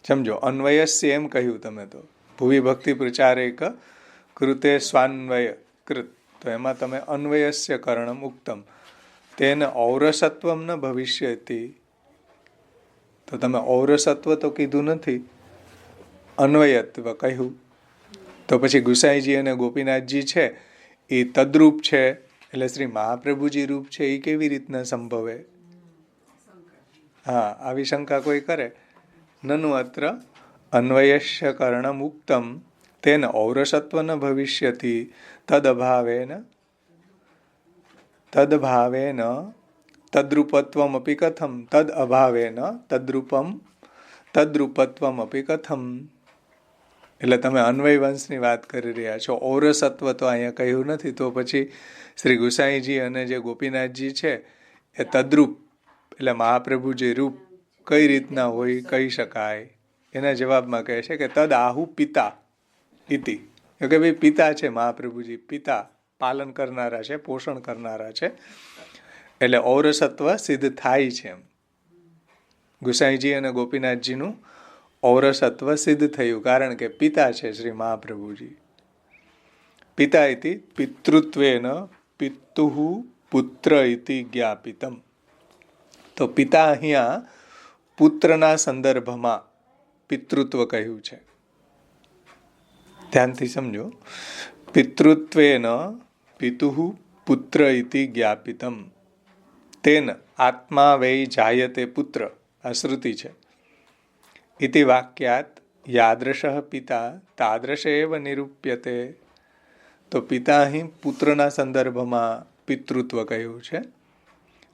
સમજો, અન્વયસ્ય એમ કહ્યું તમે તો ભુવી ભક્તિ પ્રચારેક કૃતે સ્વાન્વય કૃત, તો એમાં તમે અન્વયસ્ય કર્ણમ ઉક્તમ તેને ઔરસત્વમ ન ભવિષ્યતિ, તો તમે ઔરસત્વ તો કીધું નથી, અન્વયત્વ કહ્યું. તો પછી ગુસાઈજી અને ગોપીનાથજી છે એ તદ્રૂપ છે, એટલે શ્રી મહાપ્રભુજી રૂપ છે, એ કેવી રીતના સંભવે? હા, આવી શંકા કોઈ કરે. નનુ અત્ર અન્વયસ્ય કર્ણમ ઉક્તમ તેન ઔરસત્વ ન ભવિષ્યતિ તદભાવેન તદ્રૂપત્વમપી કથમ. તદ અભાવેન તદ્રૂપત્વમપી કથમ. એટલે તમે અન્વય વંશની વાત કરી રહ્યા છો, ઔરસત્વ તો અહીંયા કહ્યું નથી, તો પછી શ્રી ગુસાઈજી અને જે ગોપીનાથજી છે એ તદ્રૂપ એટલે મહાપ્રભુજી રૂપ કઈ રીતના હોય કહી શકાય? એના જવાબમાં કહે છે કે તદ આહુ પિતા ઇતિ, કે ભાઈ પિતા છે મહાપ્રભુજી, પિતા પાલન કરનારા છે, પોષણ કરનારા છે, એટલે ઔરસત્વ સિદ્ધ થાય છે. ગુસાઈજી અને ગોપીનાથજીનું ઔરસત્વ સિદ્ધ થયું, કારણ કે પિતા છે શ્રી મહાપ્રભુજી. પિતા ઇતિ પિતૃત્વેન પિતુઃ પુત્ર ઇતિ જ્ઞાપિતમ. તો પિતા અહીંયા પુત્રના સંદર્ભમાં પિતૃત્વ કહ્યું છે. ધ્યાનથી સમજો. પિતૃત્વેન પિતુઃ પુત્ર ઇતિ જ્ઞાપિતમ તેન આત્મા વૈ જાયતે પુત્ર, આ શ્રુતિ છે. ઇતિ વાક્યાત યાદૃશઃ પિતા તાદૃશ એવ નિરૂપ્યતે. તો પિતા અહીં પુત્રના સંદર્ભમાં પિતૃત્વ કહ્યું છે,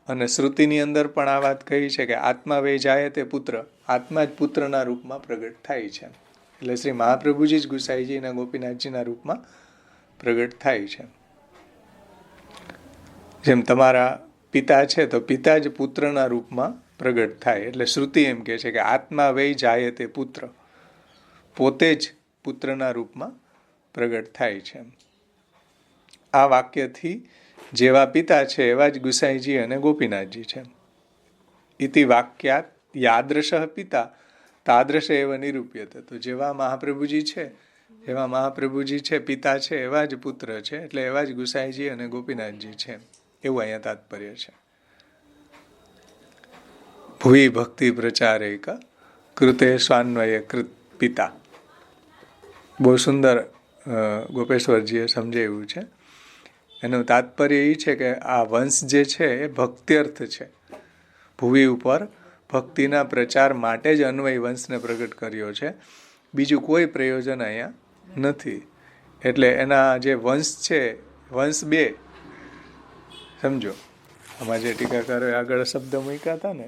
અને શ્રુતિની અંદર પણ આ વાત કહી છે કે આત્મા વૈ જાયતે પુત્ર, આત્મા જ પુત્રના રૂપમાં પ્રગટ થાય છે. એટલે શ્રી મહાપ્રભુજી જ ગુસાઈજી અને ગોપીનાથજીના રૂપમાં પ્રગટ થાય છે. જેમ તમારા પિતા છે તો પિતા જ પુત્રના રૂપમાં પ્રગટ થાય, એટલે શ્રુતિ એમ કહે છે કે આત્મા વૈ જાયતે પુત્ર, પોતે જ પુત્રના રૂપમાં પ્રગટ થાય છે. આ વાક્યથી જેવા પિતા છે એવા જ ગુસાઈજી અને ગોપીનાથજી છે. ઇતિ વાક્યાત યાદૃશઃ પિતા તાદૃશ એવ નિરૂપ્યતે. તો જેવા મહાપ્રભુજી છે, જેવા મહાપ્રભુજી છે પિતા છે, એવા જ પુત્ર છે, એટલે એવા જ ગુસાઈજી અને ગોપીનાથજી છે, એવું અહીંયા તાત્પર્ય છે. ભુવી ભક્તિ પ્રચારેક કૃતે સ્વાન્વય કૃત પિતા. બહુ સુંદર ગોપેશ્વરજીએ સમજાવ્યું છે. એનું તાત્પર્ય એ છે કે આ વંશ જે છે એ ભક્ત્યર્થ છે. ભુવી ઉપર ભક્તિના પ્રચાર માટે જ અન્વય વંશને પ્રગટ કર્યો છે, બીજું કોઈ પ્રયોજન અહીંયા નથી. એટલે એના જે વંશ છે, વંશ બે સમજો. આમાં જે ટીકાકારોએ આગળ શબ્દ મૂક્યા હતા ને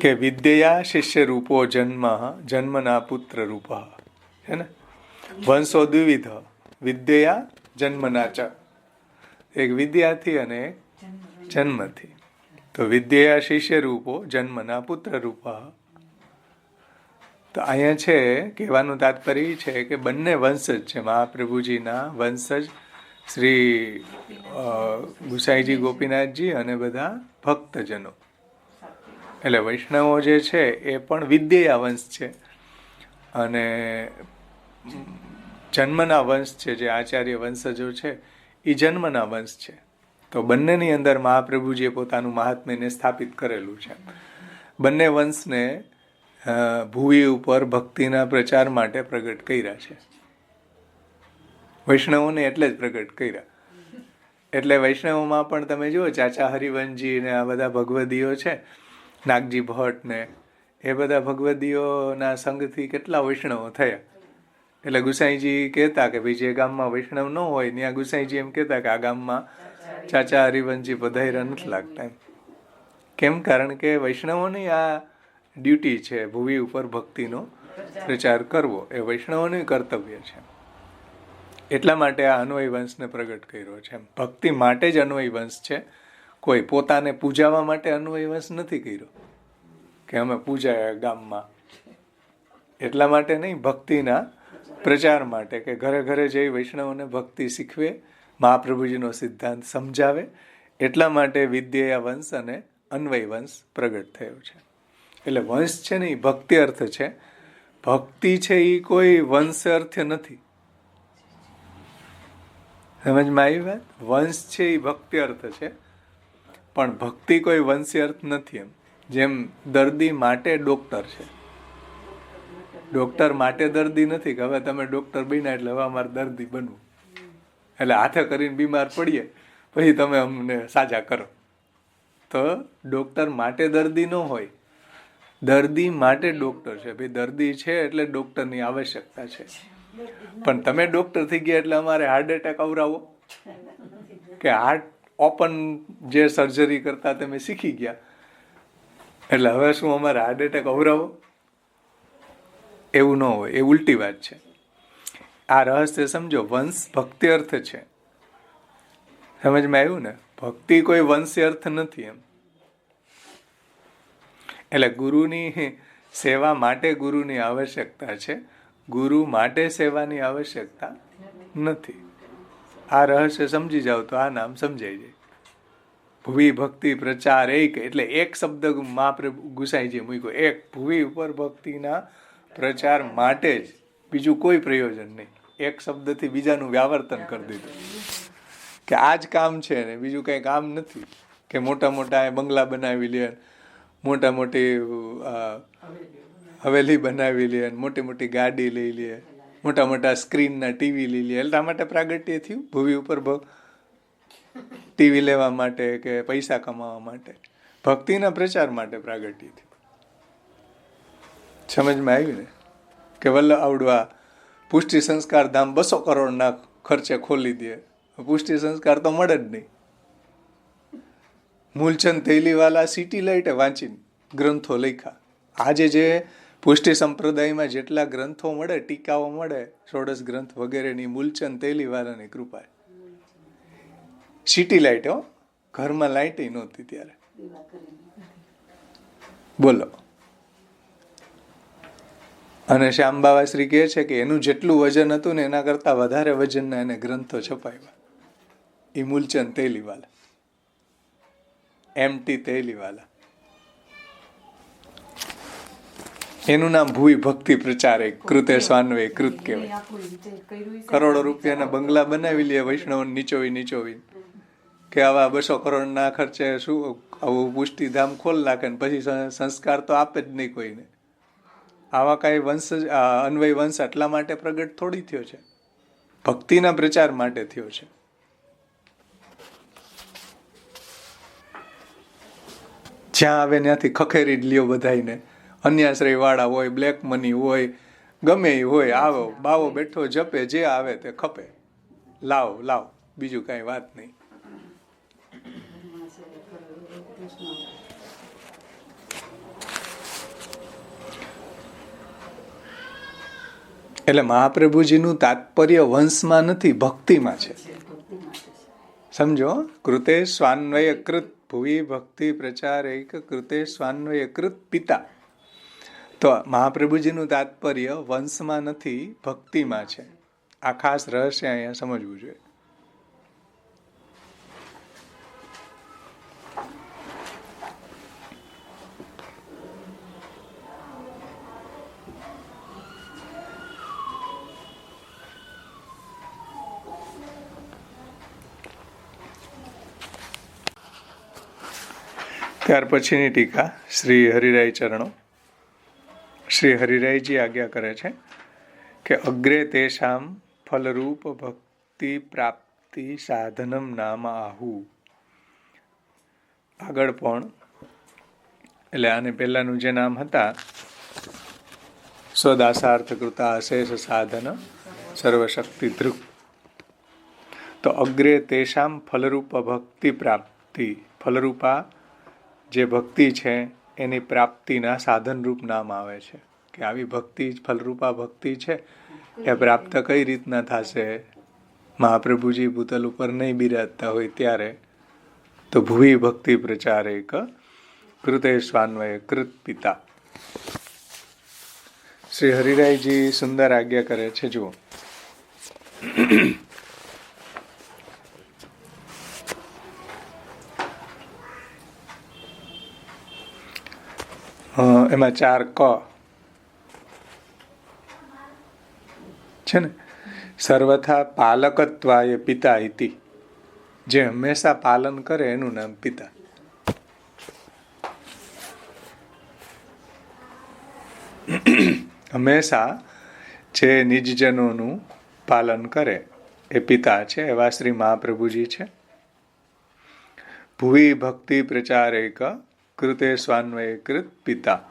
કે વિદ્યા શિષ્ય રૂપો જન્મના પુત્ર રૂપ છે ને, વંશો દ્વિવિધ વિદ્યા જન્મના ચ, એક વિદ્યાથી અને એક જન્મથી. તો વિદ્યા શિષ્ય રૂપો જન્મના પુત્ર રૂપ. તો અહીંયા છે કહેવાનું તાત્પર્ય છે કે બંને વંશજ છે મહાપ્રભુજીના, વંશજ શ્રી ગુસાઈજી ગોપીનાથજી અને બધા ભક્તજનો. એટલે વૈષ્ણવો જે છે એ પણ વિદ્યા વંશ છે, અને જન્મના વંશ છે જે આચાર્ય વંશજો છે એ જન્મના વંશ છે. તો બંનેની અંદર મહાપ્રભુજીએ પોતાનું મહાત્મ્યને સ્થાપિત કરેલું છે. બંને વંશને ભૂમિ ઉપર ભક્તિના પ્રચાર માટે પ્રગટ કર્યા છે. વૈષ્ણવોને એટલે જ પ્રગટ કર્યા. એટલે વૈષ્ણવોમાં પણ તમે જુઓ ચાચા હરિવંશજી ને આ બધા ભગવદીઓ છે, નાગજી ભટ્ટ ને એ બધા ભગવદીઓના સંગથી કેટલા વૈષ્ણવો થયા. એટલે ગુસાઈજી કહેતા કે ભાઈ જે ગામમાં વૈષ્ણવ ન હોય ત્યાં ગુસાઈજી એમ કહેતા કે આ ગામમાં ચાચા હરિવંશજી પધાર્યા નથી લાગતા એમ. કેમ? કારણ કે વૈષ્ણવોની આ ડ્યુટી છે, ભૂમિ ઉપર ભક્તિનો પ્રચાર કરવો એ વૈષ્ણવોનું કર્તવ્ય છે. એટલા માટે આ અન્વય વંશને પ્રગટ કર્યો છે. ભક્તિ માટે જ અન્વય વંશ છે, કોઈ પોતાને પૂજાવા માટે અન્વય વંશ નથી કર્યો કે અમે પૂજાયા ગામમાં. એટલા માટે નહીં, ભક્તિના પ્રચાર માટે, કે ઘરે ઘરે જઈ વૈષ્ણવોને ભક્તિ શીખવે, મહાપ્રભુજીનો સિદ્ધાંત સમજાવે. એટલા માટે વિદ્યા વંશ અને અન્વય વંશ પ્રગટ થયો છે. એટલે વંશ છે ને એ ભક્તિ અર્થ છે. ભક્તિ છે એ કોઈ વંશ અર્થ નથી. સમજમાં આવી વાત? વંશ છે એ ભક્તિ અર્થ છે, પણ ભક્તિ કોઈ વંશી અર્થ નથી. એમ જેમ દર્દી માટે ડોક્ટર છે, ડોક્ટર માટે દર્દી નથી કે હવે તમે ડોક્ટર બન્યા એટલે હવે અમારે દર્દી બનવું, એટલે હાથે કરીને બીમાર પડીએ પછી તમે અમને સાજા કરો. તો ડોક્ટર માટે દર્દી ન હોય, દર્દી માટે ડોક્ટર છે. ભાઈ દર્દી છે એટલે ડોક્ટરની આવશ્યકતા છે. પણ તમે ડોક્ટર થઈ ગયા એટલે અમારે હાર્ટ એટેક અવરાવો કે હાર્ટ ઓપન જે સર્જરી કરતા તમે શીખી ગયા એટલે હવે શું અમારે હાર્ટ એટેક અવરાવો? એવું ન હોય, એ ઉલટી વાત છે. આ રહસ્ય સમજો. વંશ ભક્તિ અર્થ છે. સમજમાં આવ્યું ને? ભક્તિ કોઈ વંશી અર્થ નથી એમ. એટલે ગુરુની સેવા માટે ગુરુની આવશ્યકતા છે, ગુરુ માટે સેવાની આવશ્યકતા નથી. આ રહસ્ય સમજી જાવ તો આ નામ સમજાઈ જાય. ભુવિ ભક્તિ પ્રચાર એક, એટલે એક શબ્દ મહાપ્રભુ ગુસાઈજી મૂક્યો, એક ભુવિ ઉપર ભક્તિના પ્રચાર માટે જ, બીજું કોઈ પ્રયોજન નહીં. એક શબ્દથી બીજાનું વ્યાવર્તન કરી દીધું કે આ જ કામ છે ને બીજું કંઈ કામ નથી. કે મોટા મોટા બંગલા બનાવી લે, મોટા મોટી હવેલી બનાવી લે, મોટી મોટી ગાડી લઈ લે, મોટા મોટા સ્ક્રીનના ટીવી લઈ લે. એટલા માટે પ્રાગટ્ય થયું ભૂમિ ઉપર ટીવી લેવા માટે કે પૈસા કમાવા માટે? ભક્તિના પ્રચાર માટે પ્રાગટ્ય થયું. સમજમાં આવ્યું ને? કે વલ્લભ આવડવા પુષ્ટિ સંસ્કાર ધામ 200 કરોડના ખર્ચે ખોલી દે, પુષ્ટિ સંસ્કાર તો મળે જ નહીં. મૂલચંદ તેલીવાલા સિટી લાઇટે વાંચીને ગ્રંથો લખ્યા. આજે જે પુષ્ટિ સંપ્રદાયમાં જેટલા ગ્રંથો મળે, ટીકાઓ મળે, ષોડશ ગ્રંથ વગેરેની, મૂલચંદ તેલીવાલાની કૃપા. સિટી લાઇટ, હો, ઘરમાં લાઇટ નહોતી ત્યારે. બોલો. અને શ્યામ બાવા શ્રી કહે છે કે એનું જેટલું વજન હતું ને એના કરતા વધારે વજનના એને ગ્રંથો છપાવ્યા. એ મૂલચંદ તેલીવાલા, MT તેલીવાલા. એનું નામ ભૂવિ ભક્તિ પ્રચાર એક કૃતે સ્વાન્વય કૃત કહેવાય. કરોડો રૂપિયાના બંગલા બનાવી લે વૈષ્ણવ નીચોવી કે આવા 200 કરોડના ખર્ચે શું આવું પુષ્ટિધામ ખોલ નાખે ને પછી સંસ્કાર તો આપે જ નહીં કોઈને. આવા કાંઈ વંશ અન્વય વંશ એટલા માટે પ્રગટ થોડી થયો છે, ભક્તિના પ્રચાર માટે થયો છે. જ્યાં આવે ત્યાંથી ખખેરી જ લ્યો બધાને. અન્યાશ્રય વાળા હોય, બ્લેક મની હોય, ગમે એ હોય, આવો બાવો બેઠો જપે, જે આવે તે ખપે, લાવ, બીજું કાંઈ વાત નહીં. એટલે મહાપ્રભુજીનું તાત્પર્ય વંશમાં નથી, ભક્તિમાં છે. સમજો. કૃતે સ્વાન્વય કૃત ભુવિ ભક્તિ પ્રચાર એક કૃતે સ્વાન્વય કૃત પિતા. તો મહાપ્રભુજીનું તાત્પર્ય વંશમાં નથી, ભક્તિમાં છે. આ ખાસ રહસ્ય અહીંયા સમજવું જોઈએ. ત્યાર પછીની ટીકા શ્રી હરિરાય ચરણો. શ્રી હરિરાયજી આજ્ઞા કરે છે કે અગ્રે તેષામ ફલરૂપ ભક્તિ પ્રાપ્તિ સાધનમ નામ આહુ. આગળ પણ એટલે આને પહેલાંનું જે નામ હતા સ્વદાસાર્થ કૃતા અશેષ સાધન સર્વશક્તિ ધ્રુવ. તો અગ્રે તેષામ ફલરૂપ ભક્તિ પ્રાપ્તિ, ફલરૂપા જે ભક્તિ છે એની પ્રાપ્તિના સાધનરૂપ નામ આવે છે કે આવી ભક્તિ ફલરૂપા ભક્તિ છે એ પ્રાપ્ત કઈ રીતના થશે. મહાપ્રભુજી ભૂતલ ઉપર નહીં બિરાજતા હોય ત્યારે તો ભુવી ભક્તિ પ્રચારેક કૃતે સ્વાન્વય કૃત પિતા. શ્રી હરિરાયજી સુંદર આજ્ઞા કરે છે. જુઓ, એમાં 4 ક છે ને. સર્વથા પાલકત્વાય પિતા ઇતિ, જે હંમેશા પાલન કરે એનું નામ પિતા. હંમેશા જે નિજજનોનું પાલન કરે એ પિતા છે, એવા શ્રી મહાપ્રભુજી છે. ભુવી ભક્તિ પ્રચારેક કૃતે સ્વાન્વય કૃત પિતા.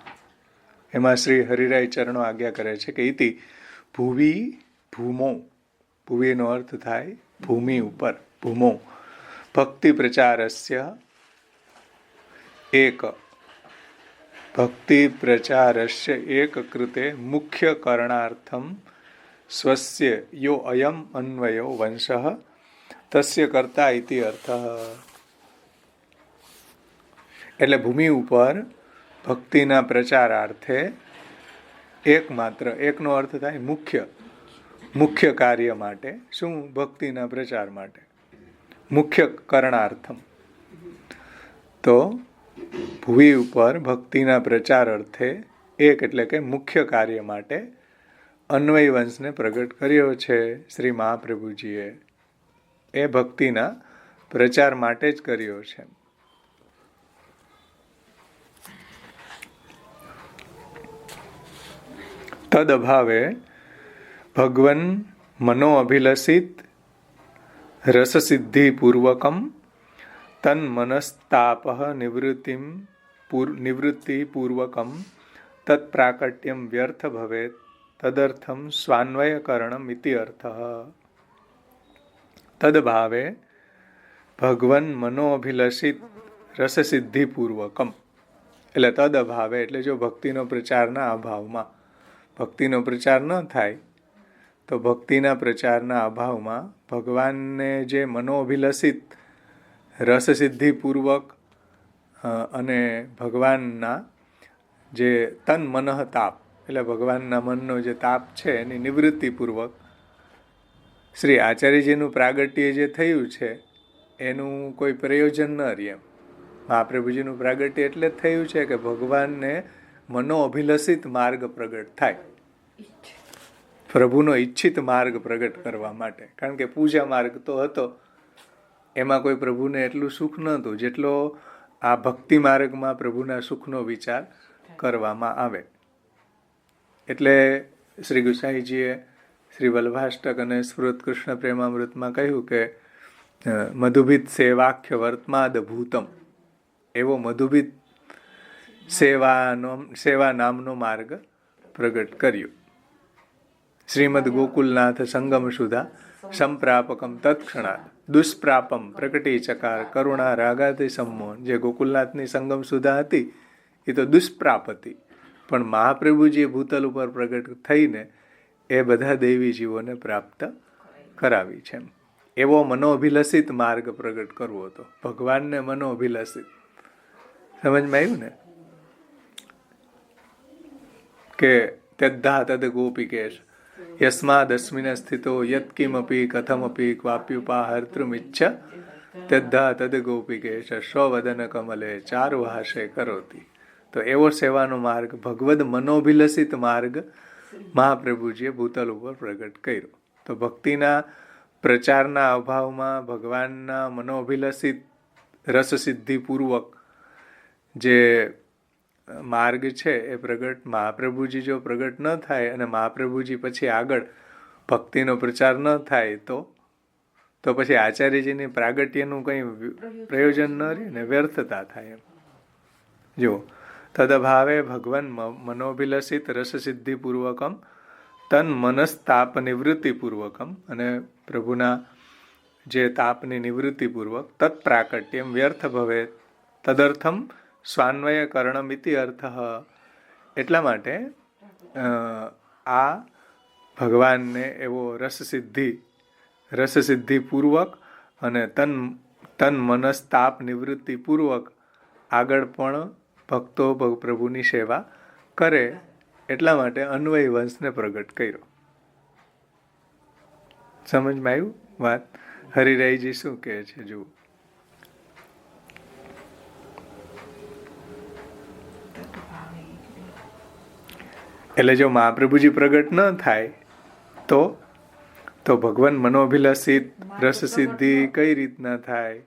એમાં શ્રી હરિરાય ચરણો આજ્ઞા કરે છે કે ઇતિ ભુવી ભૂમો, ભુવીનો અર્થ થાય ભૂમિ ઉપર, ભૂમો ભક્તિ પ્રચારસ્ય એક, ભક્તિ પ્રચારસ્ય એક કૃતે મુખ્ય કરણાર્થમ સ્વસ્ય યો અયમ અન્વયો વંશઃ તસ્ય કર્તા ઇતિ અર્થ. એટલે ભૂમિ ઉપર ભક્તિના પ્રચારાર્થે એકમાત્ર, એકનો અર્થ થાય મુખ્ય, મુખ્ય કાર્ય માટે. શું? ભક્તિના પ્રચાર માટે. મુખ્ય કરણાર્થમ, તો ભૂમિ ઉપર ભક્તિના પ્રચાર અર્થે એક એટલે કે મુખ્ય કાર્ય માટે અન્વય વંશને પ્રગટ કર્યો છે શ્રી મહાપ્રભુજીએ. એ ભક્તિના પ્રચાર માટે જ કર્યો છે. તદ અભાવે ભગવન મનો અભિલષિત રસસિદ્ધિ પૂર્વકમ તન મનસ્તાપ નિવૃત્તિ પૂર્વકમ તત્પ્રાકટ્યમ વ્યર્થ ભવેત તદર્થમ સ્વાન્વયકરણમ ઇતિ અર્થ. તદભાવે ભગવન મનોઅભિલષિત રસસિદ્ધિ પૂર્વકમ, એટલે તદ અભાવે એટલે જો ભક્તિનો પ્રચારના અભાવમાં, ભક્તિનો પ્રચાર ન થાય તો ભક્તિના પ્રચારના અભાવમાં ભગવાનને જે મનોઅભિલષિત રસસિદ્ધિપૂર્વક અને ભગવાનના જે તન મનઃ તાપ, એટલે ભગવાનના મનનો જે તાપ છે એની નિવૃત્તિપૂર્વક શ્રી આચાર્યજીનું પ્રાગટ્ય જે થયું છે એનું કોઈ પ્રયોજન ન રહે. મહાપ્રભુજીનું પ્રાગટ્ય એટલે જ થયું છે કે ભગવાનને મનોઅભિલષિત માર્ગ પ્રગટ થાય, પ્રભુનો ઈચ્છિત માર્ગ પ્રગટ કરવા માટે. કારણ કે પૂજા માર્ગ તો હતો, એમાં કોઈ પ્રભુને એટલું સુખ નહોતું જેટલો આ ભક્તિ માર્ગમાં પ્રભુના સુખનો વિચાર કરવામાં આવે. એટલે શ્રી ગુસાઈજીએ શ્રી વલ્ભાષ્ટક અને સ્ફુરત કૃષ્ણ પ્રેમામૃતમાં કહ્યું કે મધુભિત સેવાખ્ય વર્તમાદ ભૂતમ, એવો મધુભિત સેવા નામનો માર્ગ પ્રગટ કર્યો. શ્રીમદ ગોકુલનાથ સંગમ સુધા સંપ્રાપકમ તત્ક્ષણાત દુષ્પ્રાપમ પ્રકટી ચકાર કરુણા રાગાતિ સંમોહન. જે ગોકુલનાથની સંગમ સુધા હતી એ તો દુષ્પ્રાપ હતી, પણ મહાપ્રભુજીએ ભૂતલ ઉપર પ્રગટ થઈને એ બધા દેવી જીવોને પ્રાપ્ત કરાવી છે. એવો મનોઅભિલષિત માર્ગ પ્રગટ કરવો હતો, ભગવાનને મનોઅભિલષિત. સમજમાં આવ્યું ને? કે તદ્ધા તદ ગોપિકેશ યસ્માદસ્મિન સ્થિતો યત્કિમપી કથમપી ક્વાપ્યુપાહર્તૃમિચ્છ તદ્ધા તદ ગોપિકેશ સ્વવદન કમલે ચારુહાસે કરોતિ. તો એવો સેવાનો માર્ગ, ભગવદ મનોભિલષિત માર્ગ મહાપ્રભુજીએ ભૂતલ ઉપર પ્રગટ કર્યો. તો ભક્તિના પ્રચારના અભાવમાં ભગવાનના મનોભિલષિત રસસિદ્ધિપૂર્વક જે માર્ગ છે એ પ્રગટ, મહાપ્રભુજી જો પ્રગટ ન થાય અને મહાપ્રભુજી પછી આગળ ભક્તિનો પ્રચાર ન થાય તો પછી આચાર્યજીની પ્રાગટ્યનું કંઈ પ્રયોજન ન રહે ને, વ્યર્થતા થાય. એમ જો તદભાવે ભગવન મનોભિલષિત રસસિદ્ધિપૂર્વકમ તન મનસ્તાપ નિવૃત્તિપૂર્વકમ, અને પ્રભુના જે તાપની નિવૃત્તિપૂર્વક તત્પ્રાકટ્યમ વ્યર્થ ભવે તદર્થમ સ્વાન્વયકરણમિતિ અર્થ. એટલા માટે આ ભગવાનને એવો રસસિદ્ધિપૂર્વક અને તન મનસ્તાપ નિવૃત્તિપૂર્વક આગળ પણ ભક્તો પ્રભુની સેવા કરે, એટલા માટે અન્વય વંશને પ્રગટ કર્યો. સમજમાં આવ્યું વાત? હરિરાયજી શું કહે છે જુઓ. એટલે જો મહાપ્રભુજી પ્રગટ ન થાય તો ભગવાન મનોભિલષિત રસસિદ્ધિ કઈ રીતના થાય,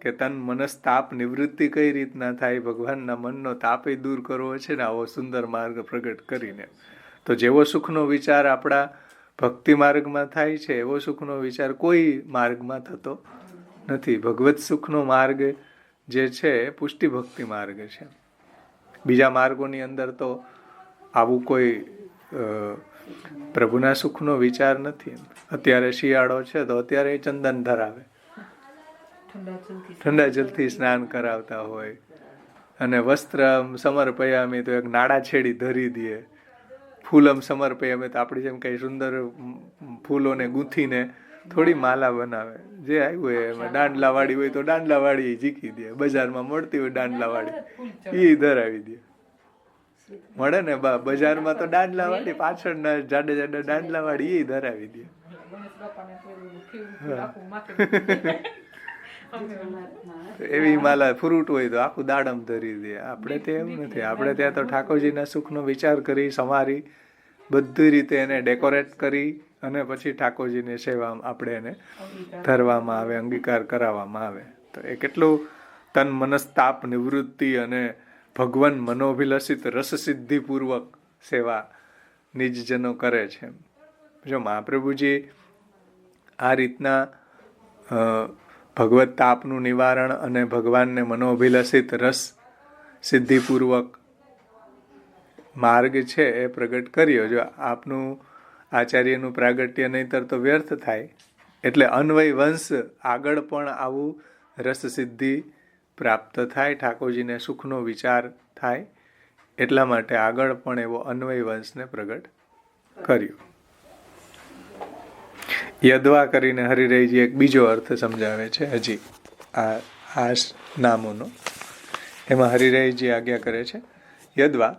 કે તન મનસ્તાપ નિવૃત્તિ કઈ રીતના થાય, ભગવાનના મનનો તાપ દૂર કરવો છે ને આવો સુંદર માર્ગ પ્રગટ કરીને. તો જેવો સુખનો વિચાર આપણા ભક્તિ માર્ગમાં થાય છે એવો સુખનો વિચાર કોઈ માર્ગમાં થતો નથી. ભગવત સુખનો માર્ગ જે છે પુષ્ટિ ભક્તિ માર્ગ છે. બીજા માર્ગોની અંદર તો આવું કોઈ પ્રભુના સુખનો વિચાર નથી. અત્યારે શિયાળો છે તો અત્યારે ચંદન ધરાવે, ઠંડા જલથી સ્નાન કરાવતા હોય, અને વસ્ત્ર સમર્પયામી તો એક નાડા છેડી ધરી દે, ફૂલમ સમર્પયામી તો આપણી જેમ કઈ સુંદર ફૂલોને ગૂંથીને થોડી માલા બનાવે. જે આવ્યું હોય એમાં દાંડલા વાળી હોય તો દાંડલા વાળી ઝીકી દે, બજારમાં મળતી હોય દાંડલા વાળી એ ધરાવી દે. મળે ને બજારમાં તો દાંડલા વાળી, પાછળના જાડા જાડા દાંડલા વાળી એ ધરાવી દે. એવી માલા ફ્રૂટ હોય તો આખું દાડમ ધરી દે. આપણે તો એવું નથી. આપણે ત્યાં તો ઠાકોરજીના સુખનો વિચાર કરી સંવારી બધી રીતે એને ડેકોરેટ કરી અને પછી ઠાકોરજીની સેવા આપણે એને ધરવામાં આવે, અંગીકાર કરાવવામાં આવે. તો એ કેટલું તન મનસ્તાપ નિવૃત્તિ અને ભગવાન મનોભિલષિત રસસિદ્ધિપૂર્વક સેવા નિજજનો કરે છે. જો મહાપ્રભુજી આ રીતના ભગવત તાપનું નિવારણ અને ભગવાનને મનોભિલષિત રસ સિદ્ધિપૂર્વક માર્ગ છે એ પ્રગટ કર્યો. જો આપનું આચાર્યનું પ્રાગટ્ય નહીંતર તો વ્યર્થ થાય. એટલે અન્વય વંશ આગળ પણ આવું રસ સિદ્ધિ પ્રાપ્ત થાય, ઠાકોરજીને સુખનો વિચાર થાય, એટલા માટે આગળ પણ એવો અન્વય વંશને પ્રગટ કર્યો. યદ્વા કરીને હરિરાયજી એક બીજો અર્થ સમજાવે છે હજી આ નામોનો. એમાં હરિરાયજી આજ્ઞા કરે છે, યદ્વા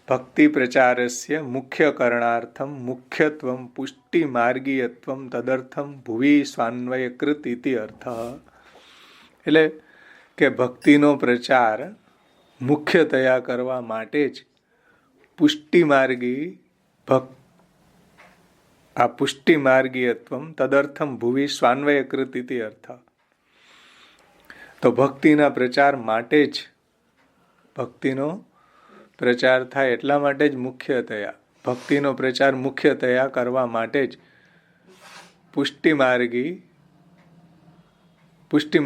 ભક્તિ પ્રચારસ્ય મુખ્ય કરણાર્થમ મુખ્યત્વમ પુષ્ટિ માર્ગીયત્વમ તદર્થમ ભુવિ સ્વાન્વયકૃત ઇતિ અર્થ. એટલે કે ભક્તિનો પ્રચાર મુખ્યતયા કરવા માટે જ પુષ્ટિ માર્ગીયત્વમ તદર્થમ ભુવિ સ્વાન્વયકૃત ઇતિ અર્થ. તો ભક્તિના પ્રચાર માટે જ, ભક્તિનો પ્રચાર થાય એટલા માટે જ મુખ્યતયા, ભક્તિનો પ્રચાર મુખ્યતયા કરવા માટે જ પુષ્ટિ